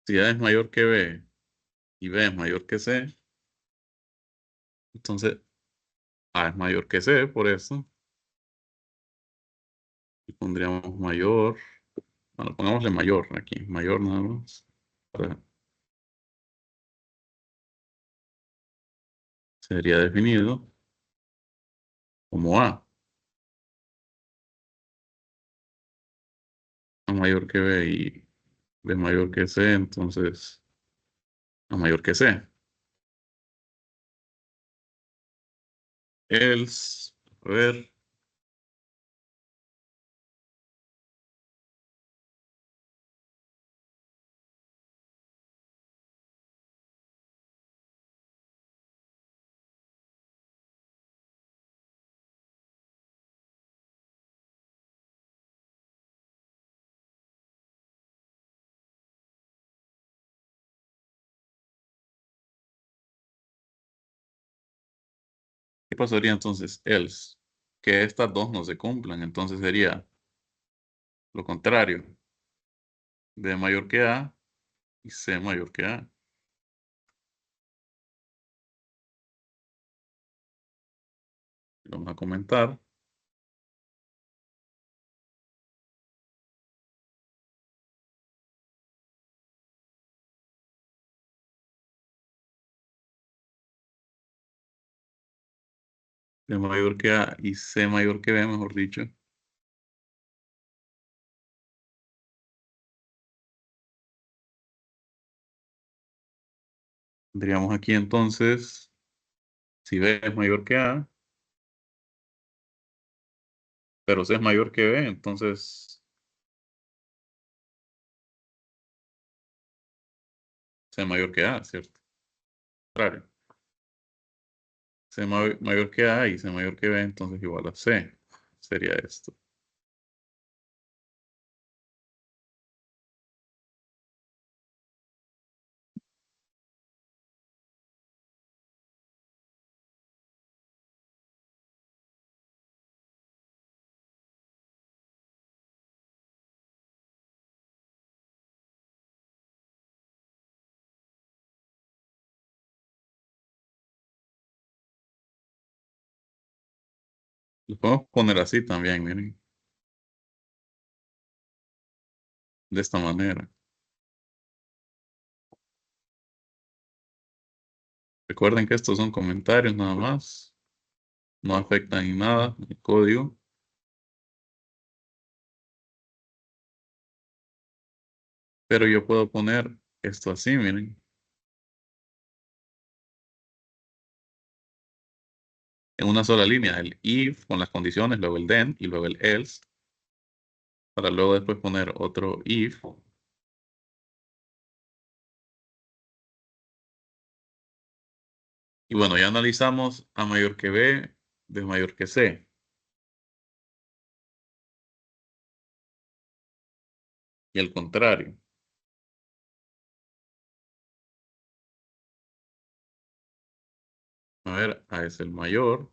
Si A es mayor que B y B es mayor que C, entonces A es mayor que C, por eso. Y pondríamos mayor. Bueno, pongámosle mayor aquí, mayor nada más. Para- Sería definido como A mayor que B y B mayor que C, entonces A mayor que C. Else, a ver, ¿qué pasaría entonces? Else, que estas dos no se cumplan, entonces sería lo contrario, B mayor que A y C mayor que A. Vamos a comentar. B mayor que A y C mayor que B, mejor dicho. Tendríamos aquí entonces, si B es mayor que A, pero C es mayor que B, entonces C es mayor que A, ¿cierto? Claro. C mayor que A y C mayor que B, entonces igual a C. Sería esto. Lo podemos poner así también, miren, de esta manera. Recuerden que estos son comentarios nada más, no afectan en nada el código. Pero yo puedo poner esto así, miren, en una sola línea, el if con las condiciones, luego el then y luego el else, para luego después poner otro if. Y bueno, ya analizamos A mayor que B, B mayor que C. Y el contrario. A ver, A es el mayor,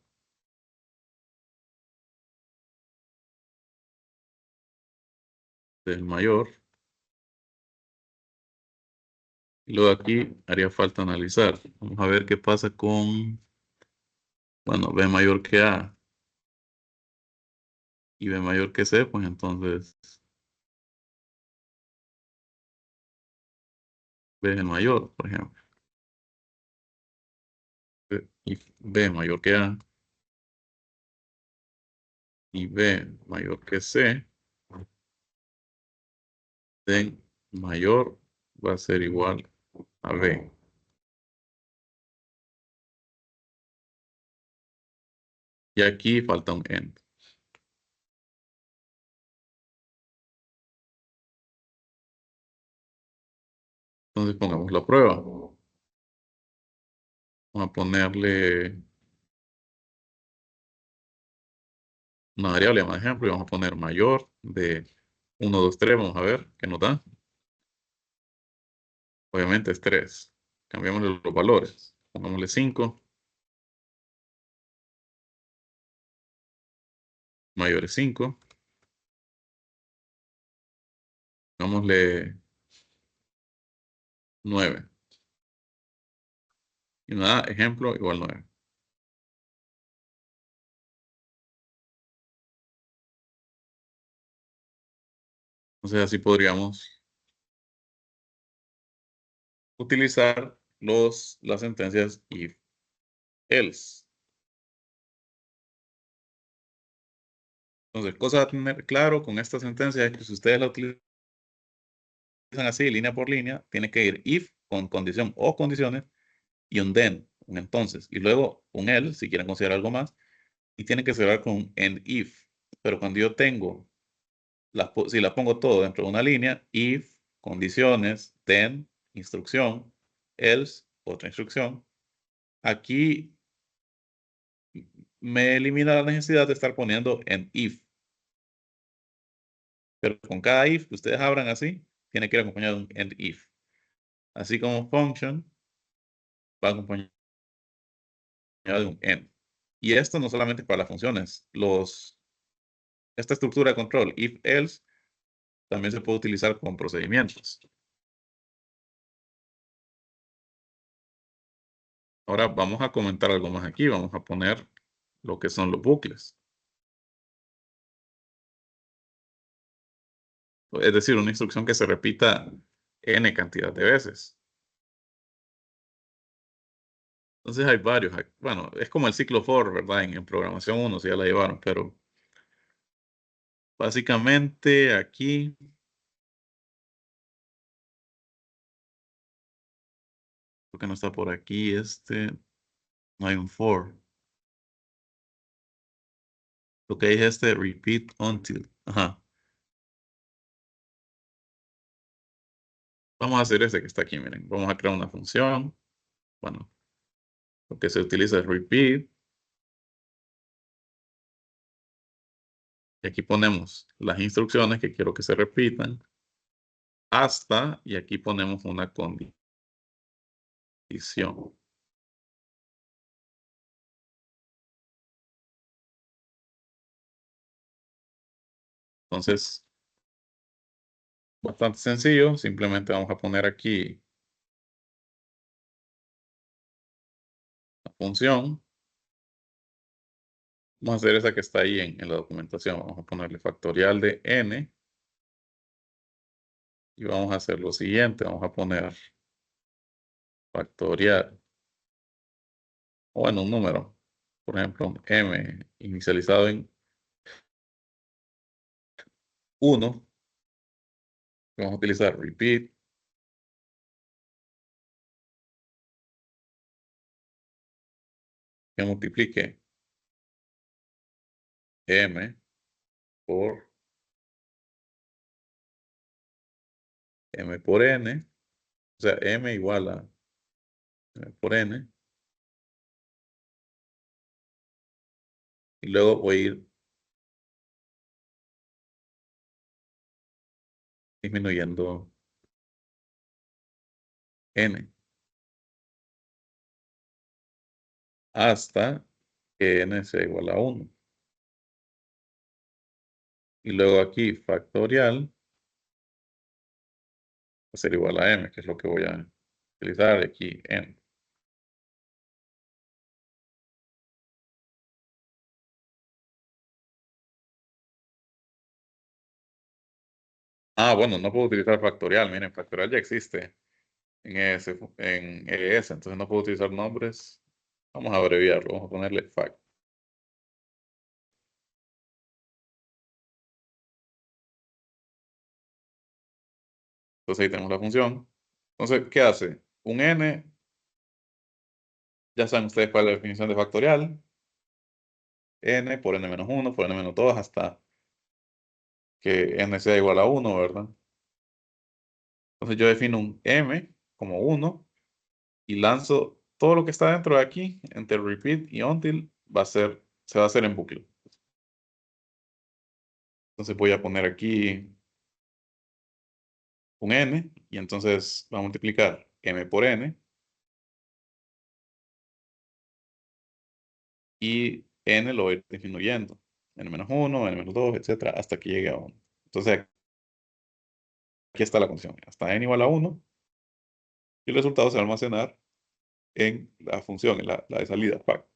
C es el mayor. Y luego aquí haría falta analizar. Vamos a ver qué pasa con, bueno, B mayor que A y B mayor que C, pues entonces B es el mayor, por ejemplo. Y B mayor que A y B mayor que C, D mayor va a ser igual a B. Y aquí falta un end. Entonces pongamos la prueba. Vamos a ponerle una variable más ejemplo y vamos a poner mayor de 1, 2, 3. Vamos a ver qué nos da. Obviamente es 3. Cambiamos los valores. Pongámosle 5. Mayor es 5. Pongámosle 9. Y nos da ejemplo igual 9. Entonces así podríamos utilizar las sentencias if, else. Entonces, cosa a tener claro con esta sentencia es que si ustedes la utilizan así, línea por línea, tiene que ir if con condición o condiciones y un then, un entonces, y luego un else, si quieren considerar algo más, y tiene que cerrar con end if. Pero cuando yo tengo, si las pongo todo dentro de una línea, if, condiciones, then, instrucción, else, otra instrucción, aquí me elimina la necesidad de estar poniendo end if. Pero con cada if que ustedes abran así, tiene que ir acompañado de un end if. Así como function va acompañado de un end. Y esto no solamente para las funciones. Esta estructura de control, if, else, también se puede utilizar con procedimientos. Ahora vamos a comentar algo más aquí. Vamos a poner lo que son los bucles. Es decir, una instrucción que se repita n cantidad de veces. Entonces hay varios. Bueno, es como el ciclo for, ¿verdad? En programación 1, si ya la llevaron, pero básicamente aquí porque no está por aquí no hay un for. Lo que hay es repeat until. Ajá. Vamos a hacer que está aquí, miren. Vamos a crear una función. Bueno, lo que se utiliza es repeat. Y aquí ponemos las instrucciones que quiero que se repitan. Hasta, y aquí ponemos una condición. Entonces, bastante sencillo. Simplemente vamos a poner aquí la función. Vamos a hacer esa que está ahí en la documentación. Vamos a ponerle factorial de n. Y vamos a hacer lo siguiente. Vamos a poner factorial. O bueno, un número. Por ejemplo, m inicializado en 1. Vamos a utilizar repeat. Que multiplique m por n. O sea, m igual a m por n. Y luego voy a ir disminuyendo n. Hasta que n sea igual a 1. Y luego aquí factorial va a ser igual a m, que es lo que voy a utilizar aquí n. Ah, bueno, no puedo utilizar factorial. Miren, factorial ya existe en ES, entonces no puedo utilizar nombres. Vamos a abreviarlo, vamos a ponerle fact. Entonces ahí tenemos la función. Entonces, ¿qué hace? Un n, ya saben ustedes cuál es la definición de factorial. n por n menos 1 por n menos 2 hasta que n sea igual a 1, ¿verdad? Entonces yo defino un m como 1 y lanzo todo lo que está dentro de aquí, entre repeat y until, se va a hacer en bucle. Entonces voy a poner aquí un n y entonces va a multiplicar m por n y n lo voy disminuyendo. N menos 1, n menos 2, etcétera, hasta que llegue a 1. Entonces aquí está la función. Hasta n igual a 1 y el resultado se va a almacenar en la función, en la de salida, fact,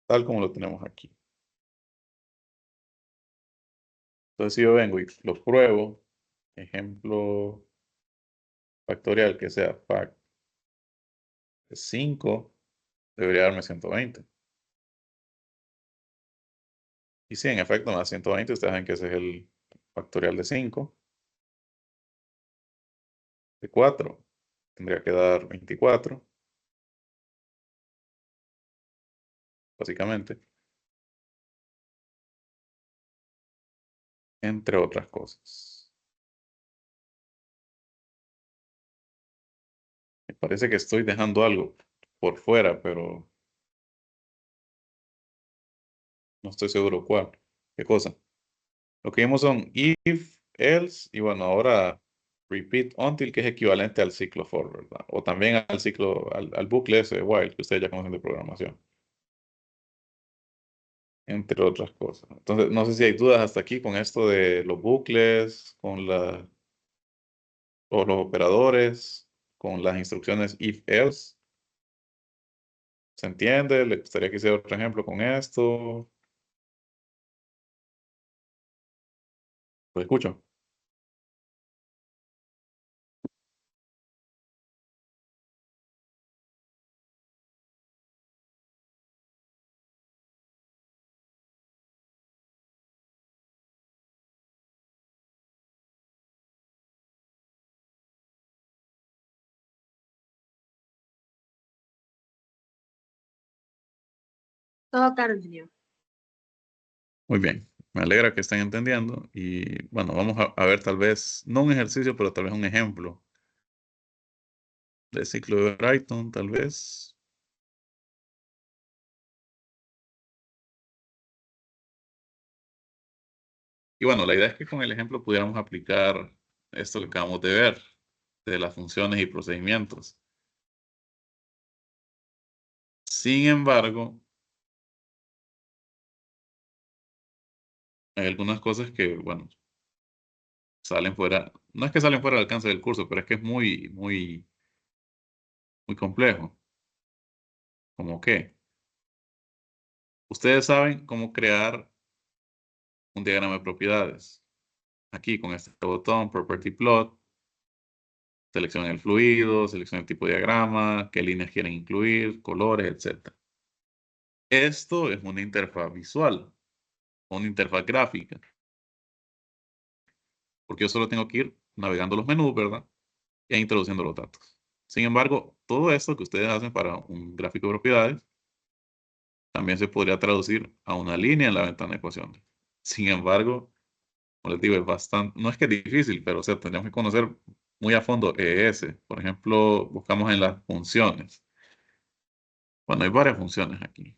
tal como lo tenemos aquí. Entonces si yo vengo y lo pruebo, ejemplo factorial que sea fact de 5, debería darme 120. Y si en efecto me da 120, ustedes ven que ese es el factorial de 5. De 4 tendría que dar 24, básicamente, entre otras cosas. Me parece que estoy dejando algo por fuera, pero no estoy seguro cuál. ¿Qué cosa? Lo que vimos son if, else, y bueno, ahora repeat until, que es equivalente al ciclo for, ¿verdad? O también al ciclo, al bucle ese while, que ustedes ya conocen de programación, entre otras cosas. Entonces, no sé si hay dudas hasta aquí con esto de los bucles, o los operadores, con las instrucciones if, else. ¿Se entiende? ¿Le gustaría que hiciera otro ejemplo con esto? ¿Lo escucho? Todo claro, ingeniero. Muy bien, me alegra que estén entendiendo y bueno, vamos a ver tal vez, no un ejercicio, pero tal vez un ejemplo de ciclo de Brighton, tal vez. Y bueno, la idea es que con el ejemplo pudiéramos aplicar esto que acabamos de ver, de las funciones y procedimientos. Sin embargo, hay algunas cosas que, bueno, salen fuera, no es que salen fuera del alcance del curso, pero es que es muy complejo. ¿Cómo qué? Ustedes saben cómo crear un diagrama de propiedades. Aquí con este botón, Property Plot, seleccionen el fluido, seleccionen el tipo de diagrama, qué líneas quieren incluir, colores, etc. Esto es una interfaz visual, una interfaz gráfica, porque yo solo tengo que ir navegando los menús, ¿verdad? Y introduciendo los datos. Sin embargo, todo esto que ustedes hacen para un gráfico de propiedades también se podría traducir a una línea en la ventana de ecuaciones. Sin embargo, como les digo, es bastante, no es que es difícil, pero o sea, tendríamos que conocer muy a fondo ES. Por ejemplo, buscamos en las funciones. Bueno, hay varias funciones aquí.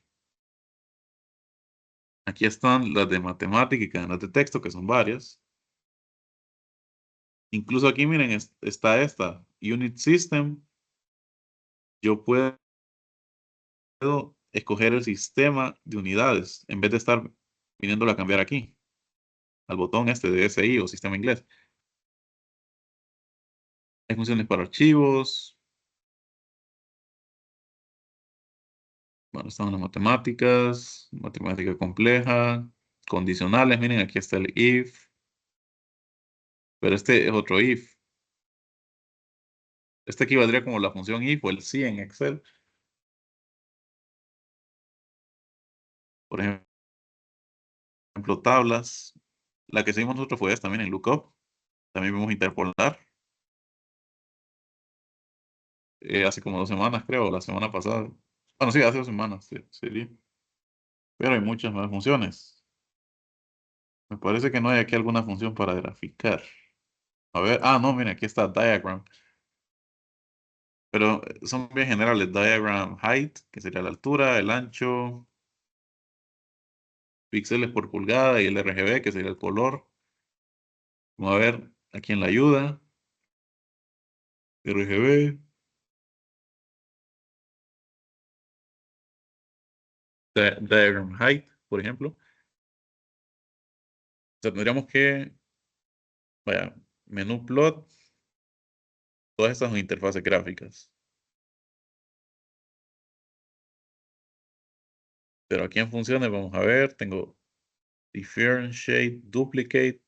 Aquí están las de matemática y cadenas de texto, que son varias. Incluso aquí, miren, está esta, Unit System. Yo puedo escoger el sistema de unidades en vez de estar viniéndolo a cambiar aquí, al botón este de SI o sistema inglés. Hay funciones para archivos. Bueno, están las matemáticas, matemática compleja, condicionales. Miren, aquí está el if, pero este es otro if. Este equivaldría como la función if o el si en Excel. Por ejemplo, tablas. La que seguimos nosotros fue esta, miren, lookup. También vimos interpolar. Hace como 2 semanas, creo, la semana pasada. Bueno, sí, hace 2 semanas, sí, sería. pero hay muchas más funciones. Me parece que no hay aquí alguna función para graficar. A ver, no, mira, aquí está diagram. Pero son bien generales. Diagram height, que sería la altura, el ancho, píxeles por pulgada y el RGB, que sería el color. Vamos a ver aquí en la ayuda. RGB, diagram height, por ejemplo. O sea, tendríamos que, vaya, menú plot, todas estas son interfaces gráficas. Pero aquí en funciones, vamos a ver, tengo differentiate, duplicate.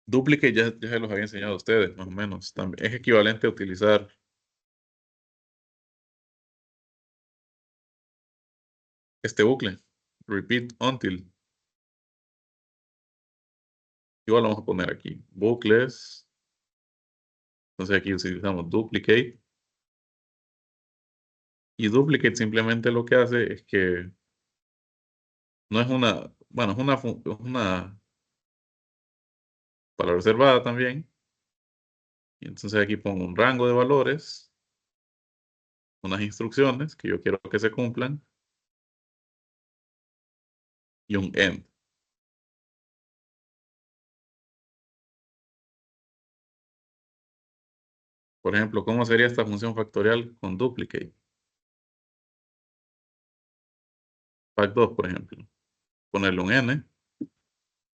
Duplicate ya se los había enseñado a ustedes, más o menos. También es equivalente a utilizar este bucle. Repeat until. Igual lo vamos a poner aquí. Bucles. Entonces aquí utilizamos duplicate. Y duplicate simplemente lo que hace es que no es una, bueno, es una palabra reservada también. Y entonces aquí pongo un rango de valores, unas instrucciones que yo quiero que se cumplan y un end. Por ejemplo, ¿cómo sería esta función factorial con duplicate? Fact2, por ejemplo. Ponerle un n,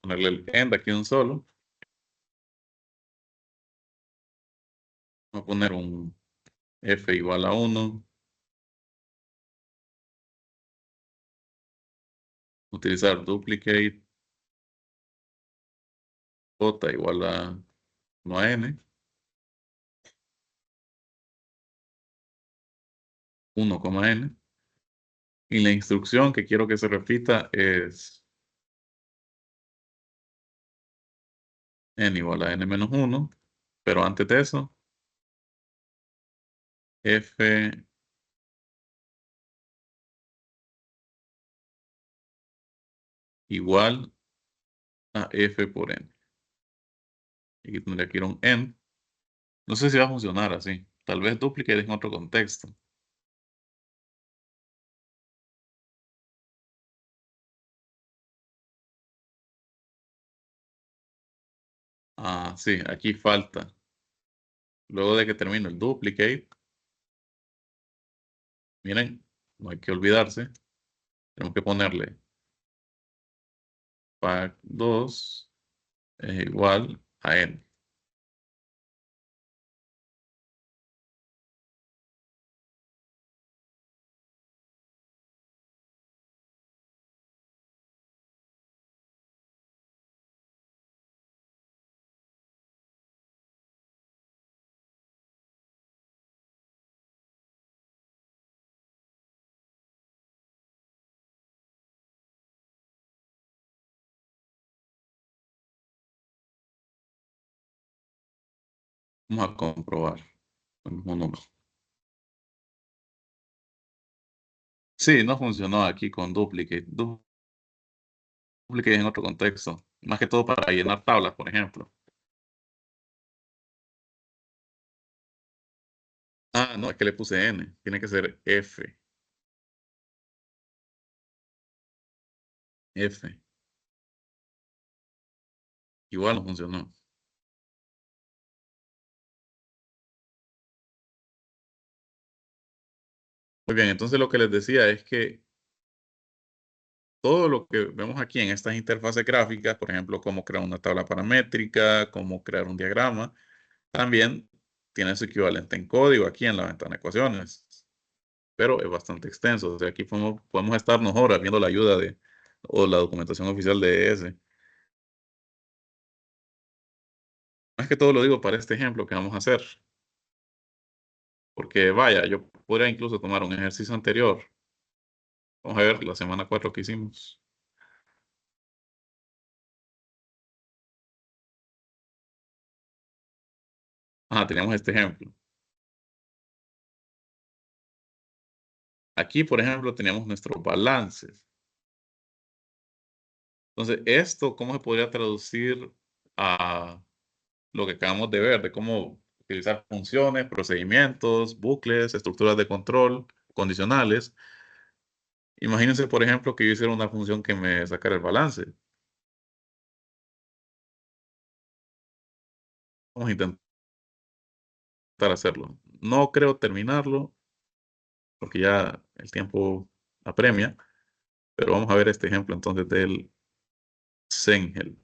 ponerle el end aquí un solo. Vamos a poner un f igual a 1. Utilizar duplicate. J igual a, no a n. 1, n. Y la instrucción que quiero que se repita es n igual a n menos 1. Pero antes de eso, f igual a f por n. Y aquí tendría que ir un end. No sé si va a funcionar así. Tal vez duplicate en otro contexto. Sí, aquí falta. Luego de que termine el duplicate, miren, no hay que olvidarse. Tenemos que ponerle fact2 es igual a n. Vamos a comprobar el mismo número. Sí, no funcionó aquí con duplicate. Duplicate en otro contexto. Más que todo para llenar tablas, por ejemplo. No, es que le puse n. Tiene que ser f. F. Igual no funcionó. Muy bien, entonces lo que les decía es que todo lo que vemos aquí en estas interfaces gráficas, por ejemplo, cómo crear una tabla paramétrica, cómo crear un diagrama, también tiene su equivalente en código aquí en la ventana de ecuaciones, pero es bastante extenso. O sea, aquí podemos estarnos horas viendo la ayuda o la documentación oficial de ES. Más que todo lo digo para este ejemplo que vamos a hacer, porque vaya, yo podría incluso tomar un ejercicio anterior. Vamos a ver la semana 4 que hicimos. Teníamos este ejemplo. aquí, por ejemplo, teníamos nuestros balances. Entonces, esto, ¿cómo se podría traducir a lo que acabamos de ver, de cómo utilizar funciones, procedimientos, bucles, estructuras de control, condicionales? Imagínense, por ejemplo, que yo hiciera una función que me sacara el balance. Vamos a intentar hacerlo. No creo terminarlo porque ya el tiempo apremia, pero vamos a ver este ejemplo entonces del Sengel.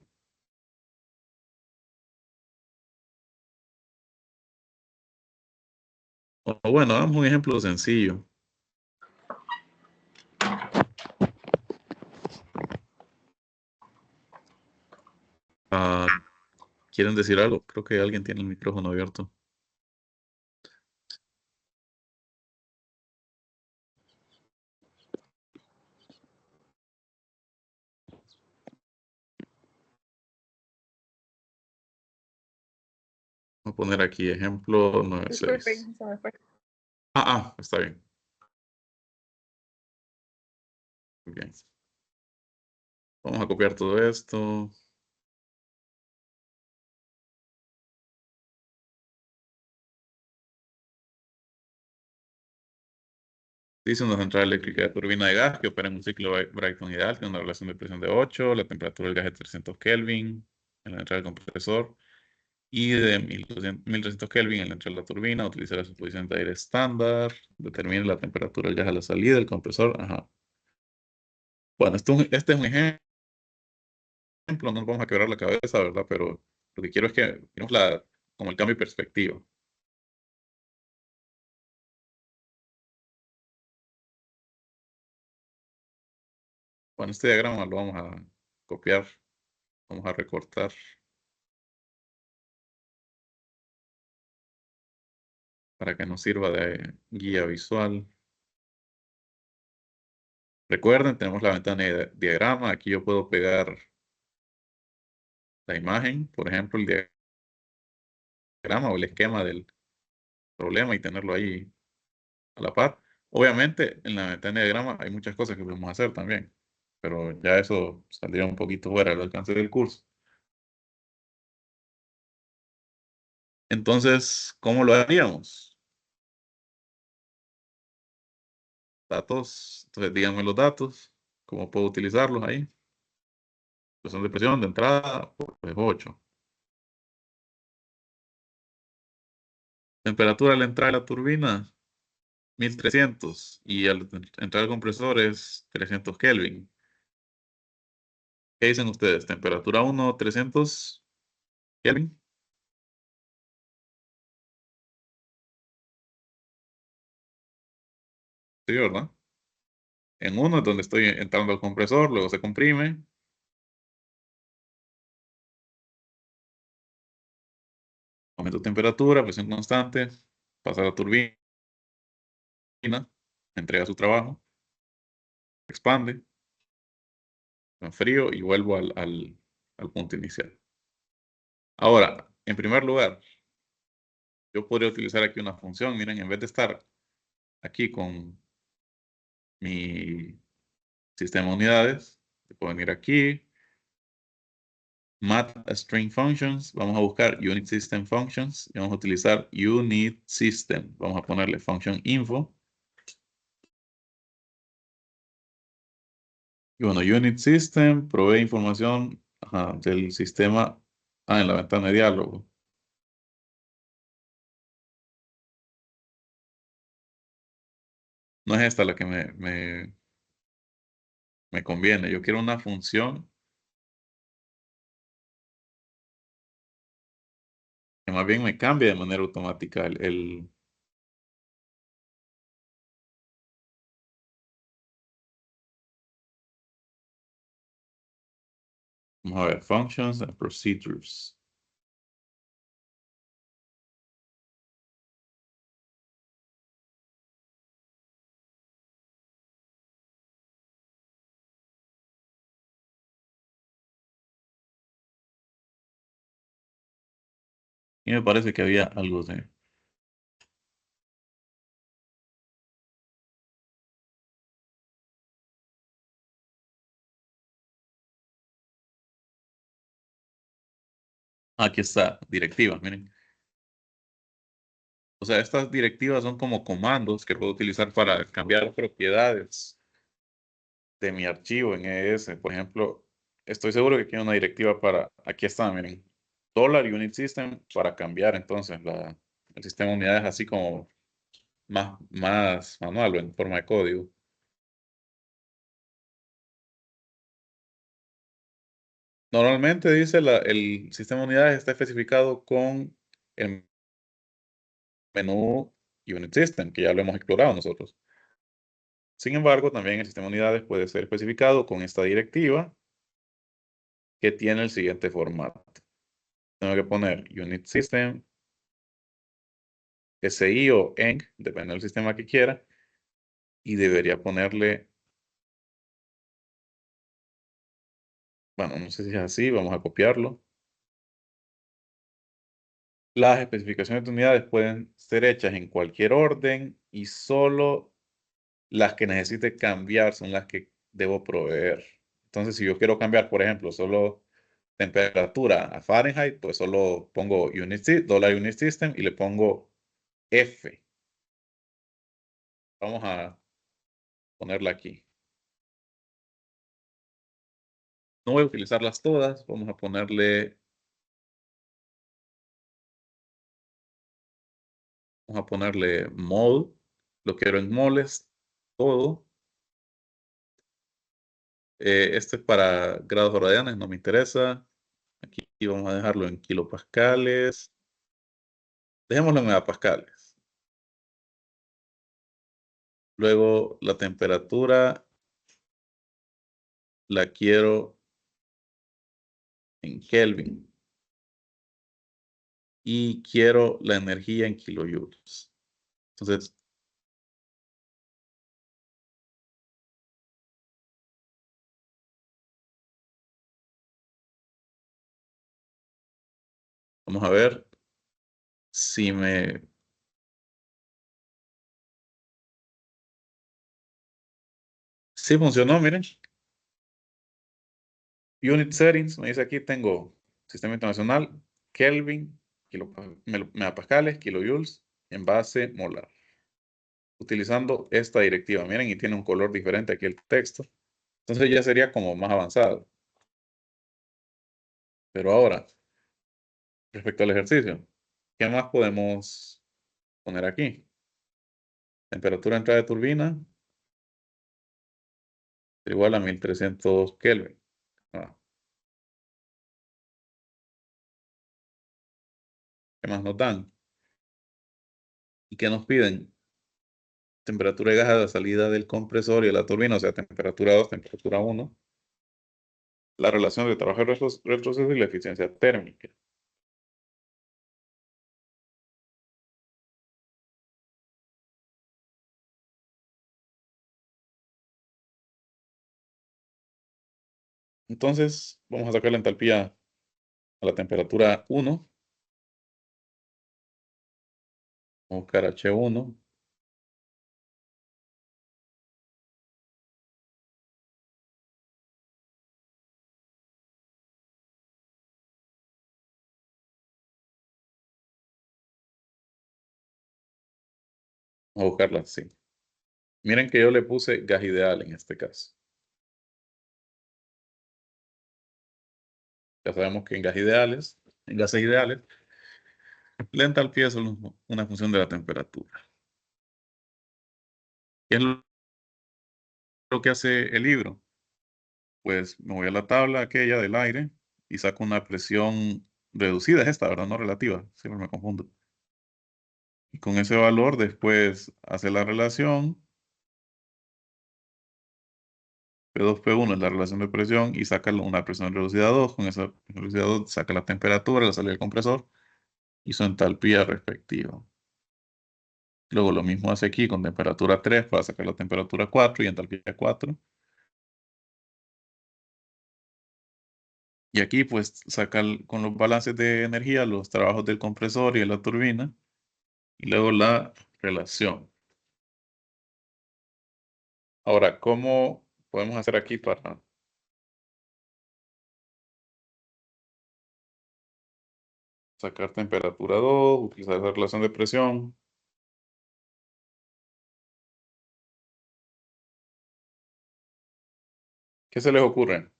O bueno, hagamos un ejemplo sencillo. Ah, ¿quieren decir algo? Creo que alguien tiene el micrófono abierto. Voy a poner aquí ejemplo 96. Disculpen, se me fue. Está bien. Muy bien. Vamos a copiar todo esto. Dice una central eléctrica de turbina de gas que opera en un ciclo Brayton ideal, tiene una relación de presión de 8, la temperatura del gas es 300 Kelvin en la entrada del compresor y de 1300 Kelvin en la entrada de la turbina. Utiliza la suposición de aire estándar, determine la temperatura del gas a la salida del compresor. Ajá. Bueno, este es un ejemplo, no nos vamos a quebrar la cabeza, ¿verdad? Pero lo que quiero es que vemos como el cambio de perspectiva. Bueno, este diagrama lo vamos a copiar, vamos a recortar para que nos sirva de guía visual. Recuerden, tenemos la ventana de diagrama. Aquí yo puedo pegar la imagen, por ejemplo, el diagrama o el esquema del problema y tenerlo ahí a la par. Obviamente, en la ventana de diagrama hay muchas cosas que podemos hacer también, pero ya eso saldría un poquito fuera del alcance del curso. Entonces, ¿cómo lo haríamos? Datos. Entonces, díganme los datos. ¿Cómo puedo utilizarlos ahí? Presión de presión de entrada, pues 8. Temperatura al entrar a la turbina, 1300. Y al entrar al compresor es 300 Kelvin. ¿Qué dicen ustedes? Temperatura 1, 300 Kelvin. Sí, ¿verdad? En uno es donde estoy entrando al compresor, luego se comprime. Aumento de temperatura, presión constante, pasa a la turbina, entrega su trabajo, expande, en frío y vuelvo al punto inicial. Ahora, en primer lugar, yo podría utilizar aquí una función. Miren, en vez de estar aquí con mi sistema de unidades, puedo venir aquí, Math String Functions, vamos a buscar Unit System Functions y vamos a utilizar Unit System. Vamos a ponerle Function Info. Y bueno, Unit System provee información del sistema en la ventana de diálogo. No es esta la que me conviene. Yo quiero una función que más bien me cambie de manera automática vamos a ver, Functions and Procedures. Y me parece que había algo de Aquí está, directivas, miren. O sea, estas directivas son como comandos que puedo utilizar para cambiar propiedades de mi archivo en ES. Por ejemplo, estoy seguro que quiero una directiva para, aquí está, miren, $unit system para cambiar entonces el sistema de unidades así como más manual o en forma de código. Normalmente dice el sistema de unidades está especificado con el menú Unit System, que ya lo hemos explorado nosotros. Sin embargo, también el sistema de unidades puede ser especificado con esta directiva que tiene el siguiente formato. Tengo que poner Unit System, SI o ENG, depende del sistema que quiera, y debería ponerle, bueno, no sé si es así, vamos a copiarlo. Las especificaciones de unidades pueden ser hechas en cualquier orden y solo las que necesite cambiar son las que debo proveer. Entonces, si yo quiero cambiar, por ejemplo, solo temperatura a Fahrenheit, pues solo pongo $unit system y le pongo F. Vamos a ponerla aquí. No voy a utilizarlas todas, vamos a ponerle mol, lo quiero en moles, todo. Este es para grados radianes, no me interesa. Aquí vamos a dejarlo en kilopascales. Dejémoslo en megapascales. Luego la temperatura la quiero en Kelvin. Y quiero la energía en kilojoules. Entonces, vamos a ver si me... Sí funcionó, miren. Unit settings, me dice aquí, tengo sistema internacional, Kelvin, megapascales, kilojoules, en base molar. Utilizando esta directiva, miren, y tiene un color diferente aquí el texto. Entonces ya sería como más avanzado. Pero ahora, respecto al ejercicio, ¿qué más podemos poner aquí? Temperatura de entrada de turbina igual a 1300 Kelvin. Ah, ¿qué más nos dan? ¿Y qué nos piden? Temperatura de gas a la salida del compresor y de la turbina, o sea, temperatura 2, temperatura 1. La relación de trabajo retroceso y la eficiencia térmica. Entonces, vamos a sacar la entalpía a la temperatura 1. Vamos a buscar H1. Vamos a buscarla así. Miren que yo le puse gas ideal en este caso. Ya sabemos que en gases ideales, la entalpía es solo una función de la temperatura. ¿Qué es lo que hace el libro? Pues me voy a la tabla aquella del aire y saco una presión reducida, es esta, ¿verdad? No relativa, siempre me confundo. Y con ese valor después hace la relación, P2, P1 es la relación de presión y saca una presión reducida a 2, con esa presión reducida a 2 saca la temperatura, la salida del compresor y su entalpía respectiva. Luego lo mismo hace aquí con temperatura 3 para sacar la temperatura 4 y entalpía 4. Y aquí pues saca con los balances de energía los trabajos del compresor y de la turbina y luego la relación. Ahora, ¿cómo podemos hacer aquí para sacar temperatura 2, utilizar la relación de presión. ¿Qué se les ocurre?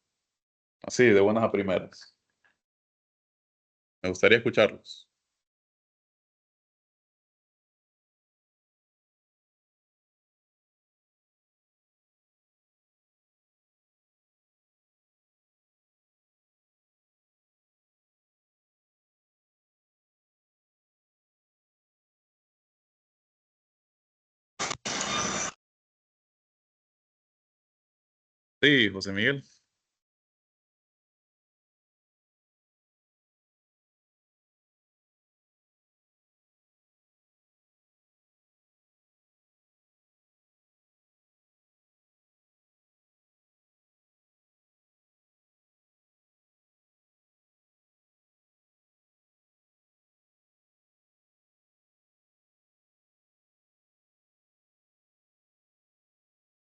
Así, de buenas a primeras. Me gustaría escucharlos. Sí, José Miguel.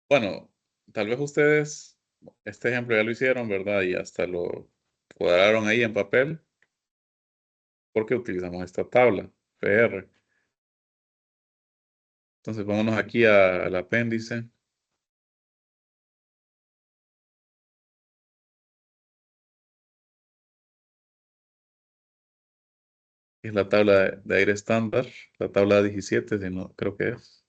Bueno, tal vez ustedes este ejemplo ya lo hicieron, ¿verdad? Y hasta lo cuadraron ahí en papel porque utilizamos esta tabla, PR. Entonces, vámonos aquí al apéndice. Es la tabla de aire estándar, la tabla 17, si no, creo que es.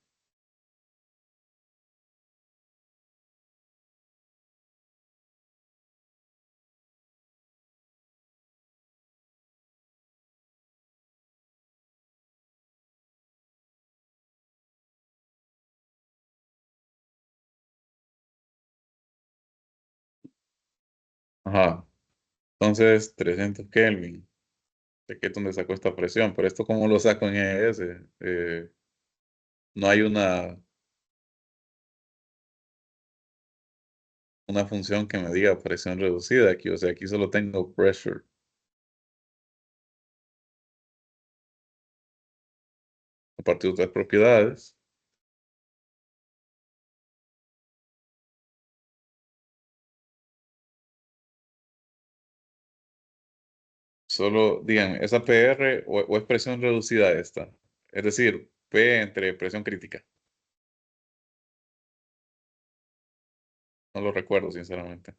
Ajá. Entonces, 300 Kelvin. ¿De qué es donde sacó esta presión? Pero esto, ¿cómo lo saco en ES? No hay una función que me diga presión reducida aquí. O sea, aquí solo tengo pressure. A partir de otras propiedades. Solo digan, ¿esa PR o es presión reducida esta? Es decir, P entre presión crítica. No lo recuerdo, sinceramente.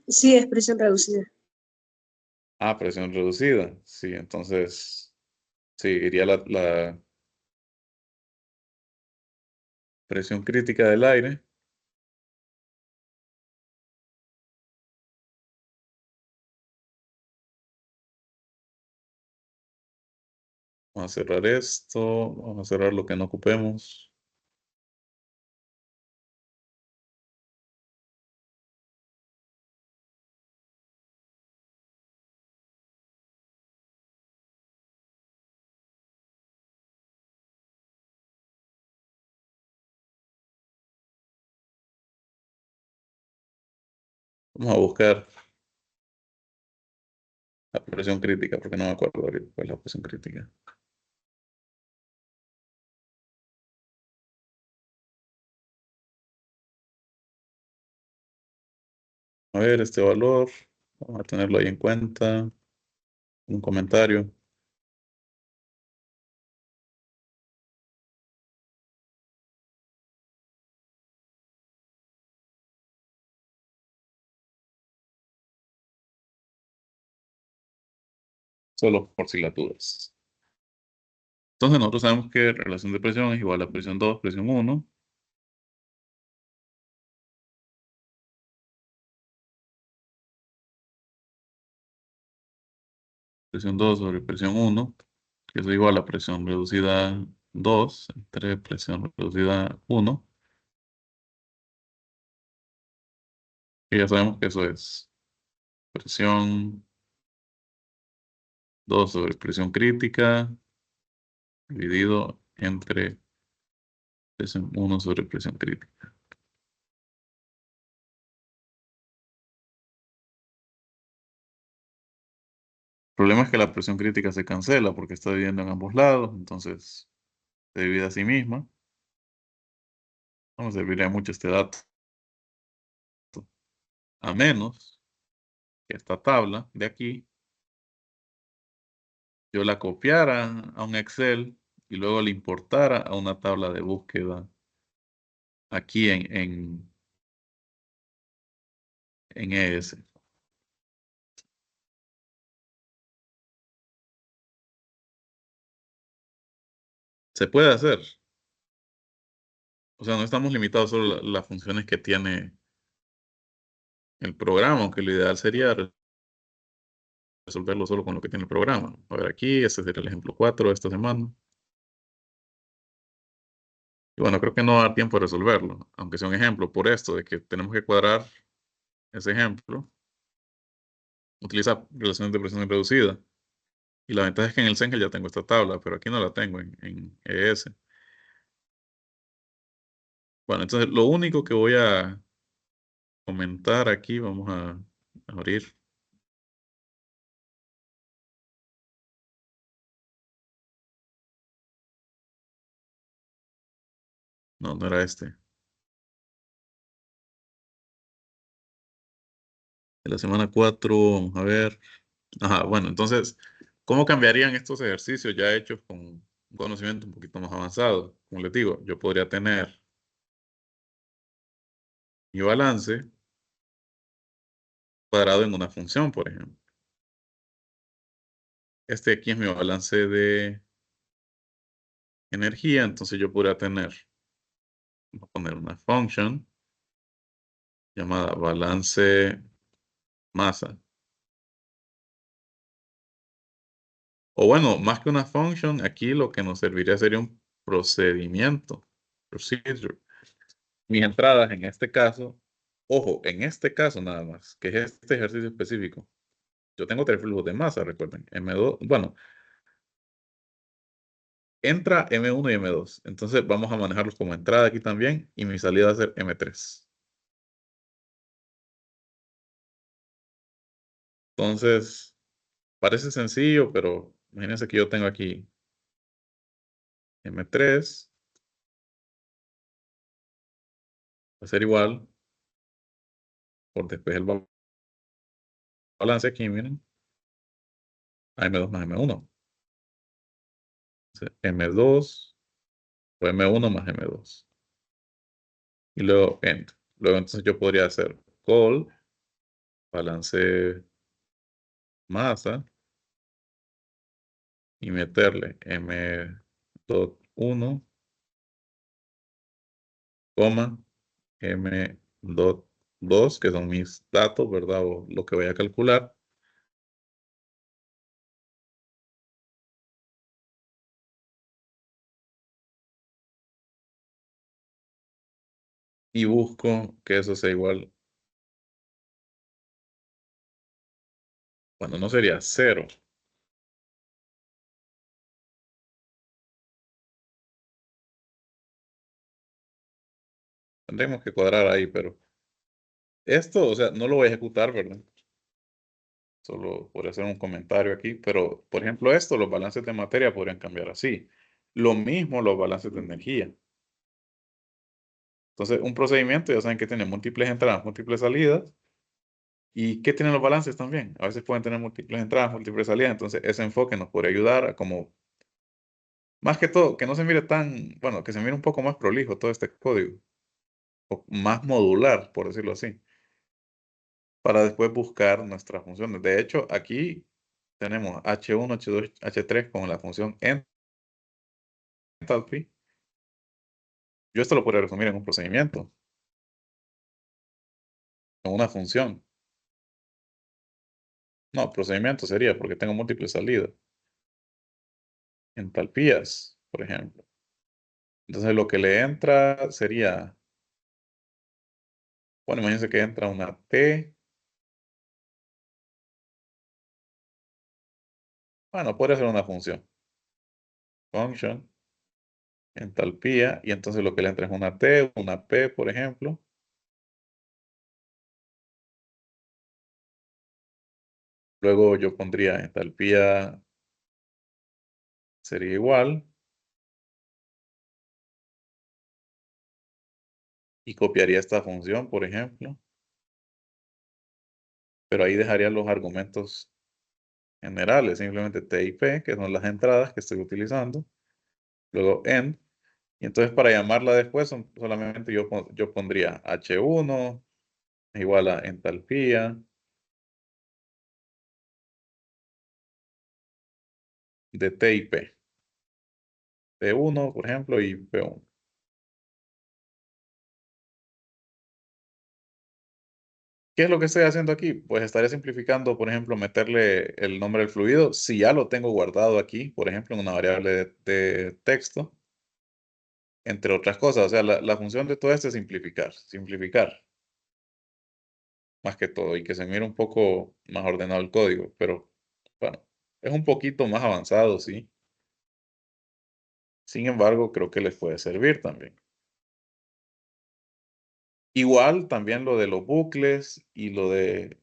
Sí, es presión reducida. Ah, presión reducida. Sí, entonces, sí, iría la presión crítica del aire. Vamos a cerrar esto. Vamos a cerrar lo que no ocupemos. Vamos a buscar la presión crítica, porque no me acuerdo ahorita cuál es la presión crítica. A ver, este valor, vamos a tenerlo ahí en cuenta. Un comentario. Solo por si las dudas. Entonces nosotros sabemos que relación de presión es igual a presión 2, presión 1. Presión 2 sobre presión 1, que es igual a presión reducida 2 entre presión reducida 1. Y ya sabemos que eso es presión 2 sobre presión crítica dividido entre presión 1 sobre presión crítica. El problema es que la presión crítica se cancela porque está dividiendo en ambos lados, entonces se divide a sí misma. No me serviría mucho este dato, a menos que esta tabla de aquí yo la copiara a un Excel y luego la importara a una tabla de búsqueda aquí en ES. Se puede hacer. O sea, no estamos limitados solo a las funciones que tiene el programa, aunque lo ideal sería resolverlo solo con lo que tiene el programa. A ver, aquí, este sería el ejemplo 4 de esta semana. Y bueno, creo que no va a dar tiempo de resolverlo, aunque sea un ejemplo, por esto de que tenemos que cuadrar ese ejemplo. Utiliza relaciones de presión reducida. Y la ventaja es que en el Cengel ya tengo esta tabla, pero aquí no la tengo en ES. Bueno, entonces lo único que voy a comentar aquí, vamos a abrir. No, no era este. De la semana 4, vamos a ver. Ajá, bueno, entonces, ¿cómo cambiarían estos ejercicios ya hechos con un conocimiento un poquito más avanzado? Como les digo, yo podría tener mi balance cuadrado en una función, por ejemplo. Este aquí es mi balance de energía, entonces yo podría tener, voy a poner una function llamada balance masa. O bueno, más que una function, aquí lo que nos serviría sería un procedimiento, procedure. Mis entradas en este caso, ojo, en este caso nada más, que es este ejercicio específico. Yo tengo tres flujos de masa, recuerden. M2, bueno, entra M1 y M2. Entonces vamos a manejarlos como entrada aquí también y mi salida va a ser M3. Entonces, parece sencillo, pero imagínense que yo tengo aquí M3, va a ser igual por después el balance aquí, miren, a M2 más M1. Entonces, M2 o M1 más M2. Y luego end. Luego entonces yo podría hacer call, balance masa y meterle M.1, coma, M.2, que son mis datos, ¿verdad? O lo que voy a calcular. Y busco que eso sea igual. Bueno, no sería 0. Tendremos que cuadrar ahí, pero esto, o sea, no lo voy a ejecutar, ¿verdad? Solo por hacer un comentario aquí, pero por ejemplo esto, los balances de materia podrían cambiar así. Lo mismo los balances de energía. Entonces, un procedimiento, ya saben que tiene múltiples entradas, múltiples salidas. ¿Y qué tienen los balances también? A veces pueden tener múltiples entradas, múltiples salidas. Entonces, ese enfoque nos podría ayudar a como, más que todo, que no se mire tan, bueno, que se mire un poco más prolijo todo este código. O más modular, por decirlo así. Para después buscar nuestras funciones. De hecho, aquí tenemos H1, H2, H3 con la función enthalpy. Yo esto lo podría resumir en un procedimiento, en una función. No, procedimiento sería porque tengo múltiples salidas. Entalpías, por ejemplo. Entonces lo que le entra sería, bueno, imagínense que entra una T. Bueno, podría ser una función. Function, entalpía, y entonces lo que le entra es una T, una P, por ejemplo. Luego yo pondría entalpía sería igual. Y copiaría esta función, por ejemplo. Pero ahí dejaría los argumentos generales, simplemente T y P, que son las entradas que estoy utilizando. Luego end. Y entonces para llamarla después solamente yo pondría H1 igual a entalpía de T y P. P1, por ejemplo, y P1. ¿Qué es lo que estoy haciendo aquí? Pues estaré simplificando, por ejemplo, meterle el nombre del fluido. Si ya lo tengo guardado aquí, por ejemplo, en una variable de texto, entre otras cosas. O sea, la función de todo esto es simplificar. Simplificar, más que todo, y que se mire un poco más ordenado el código. Pero, bueno, es un poquito más avanzado, sí. Sin embargo, creo que les puede servir también. Igual también lo de los bucles y lo de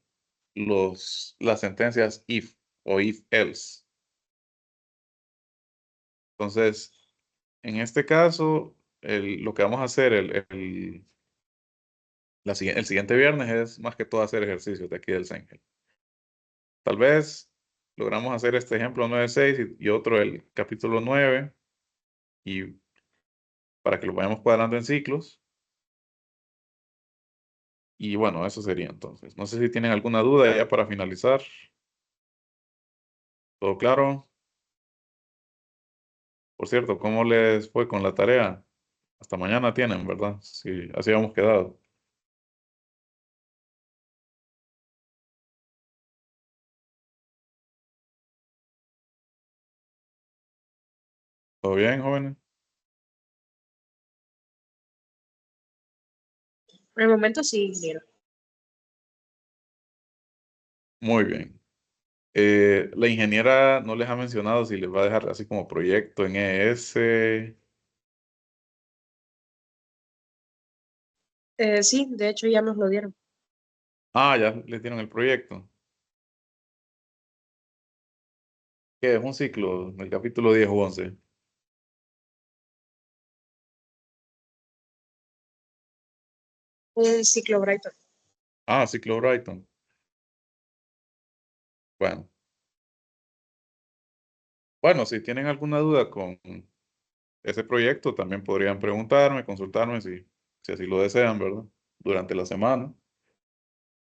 las sentencias if o if else. Entonces, en este caso, lo que vamos a hacer el siguiente viernes es más que todo hacer ejercicios de aquí del Sengel. Tal vez logramos hacer este ejemplo 9.6 y otro el capítulo 9 y para que lo vayamos cuadrando en ciclos. Y bueno, eso sería entonces. No sé si tienen alguna duda ya para finalizar. ¿Todo claro? Por cierto, ¿cómo les fue con la tarea? Hasta mañana tienen, ¿verdad? Sí, así habíamos quedado. ¿Todo bien, jóvenes? Por el momento sí, ingeniero. Muy bien. La ingeniera no les ha mencionado si les va a dejar así como proyecto en ES. Sí, de hecho ya nos lo dieron. Ah, ya les dieron el proyecto. ¿Qué es un ciclo? El capítulo 10 o 11. Un ciclo Brighton. Ah, ciclo Brighton. Bueno. Bueno, si tienen alguna duda con ese proyecto, también podrían preguntarme, consultarme si así lo desean, ¿verdad? Durante la semana.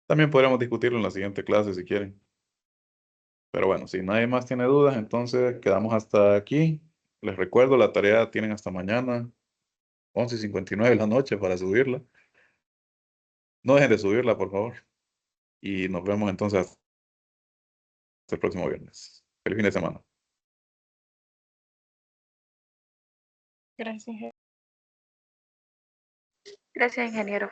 También podríamos discutirlo en la siguiente clase si quieren. Pero bueno, si nadie más tiene dudas, entonces quedamos hasta aquí. Les recuerdo, la tarea tienen hasta mañana, 11:59 de la noche para subirla. No dejen de subirla, por favor. Y nos vemos entonces hasta el próximo viernes. Feliz fin de semana. Gracias, Gracias, ingeniero.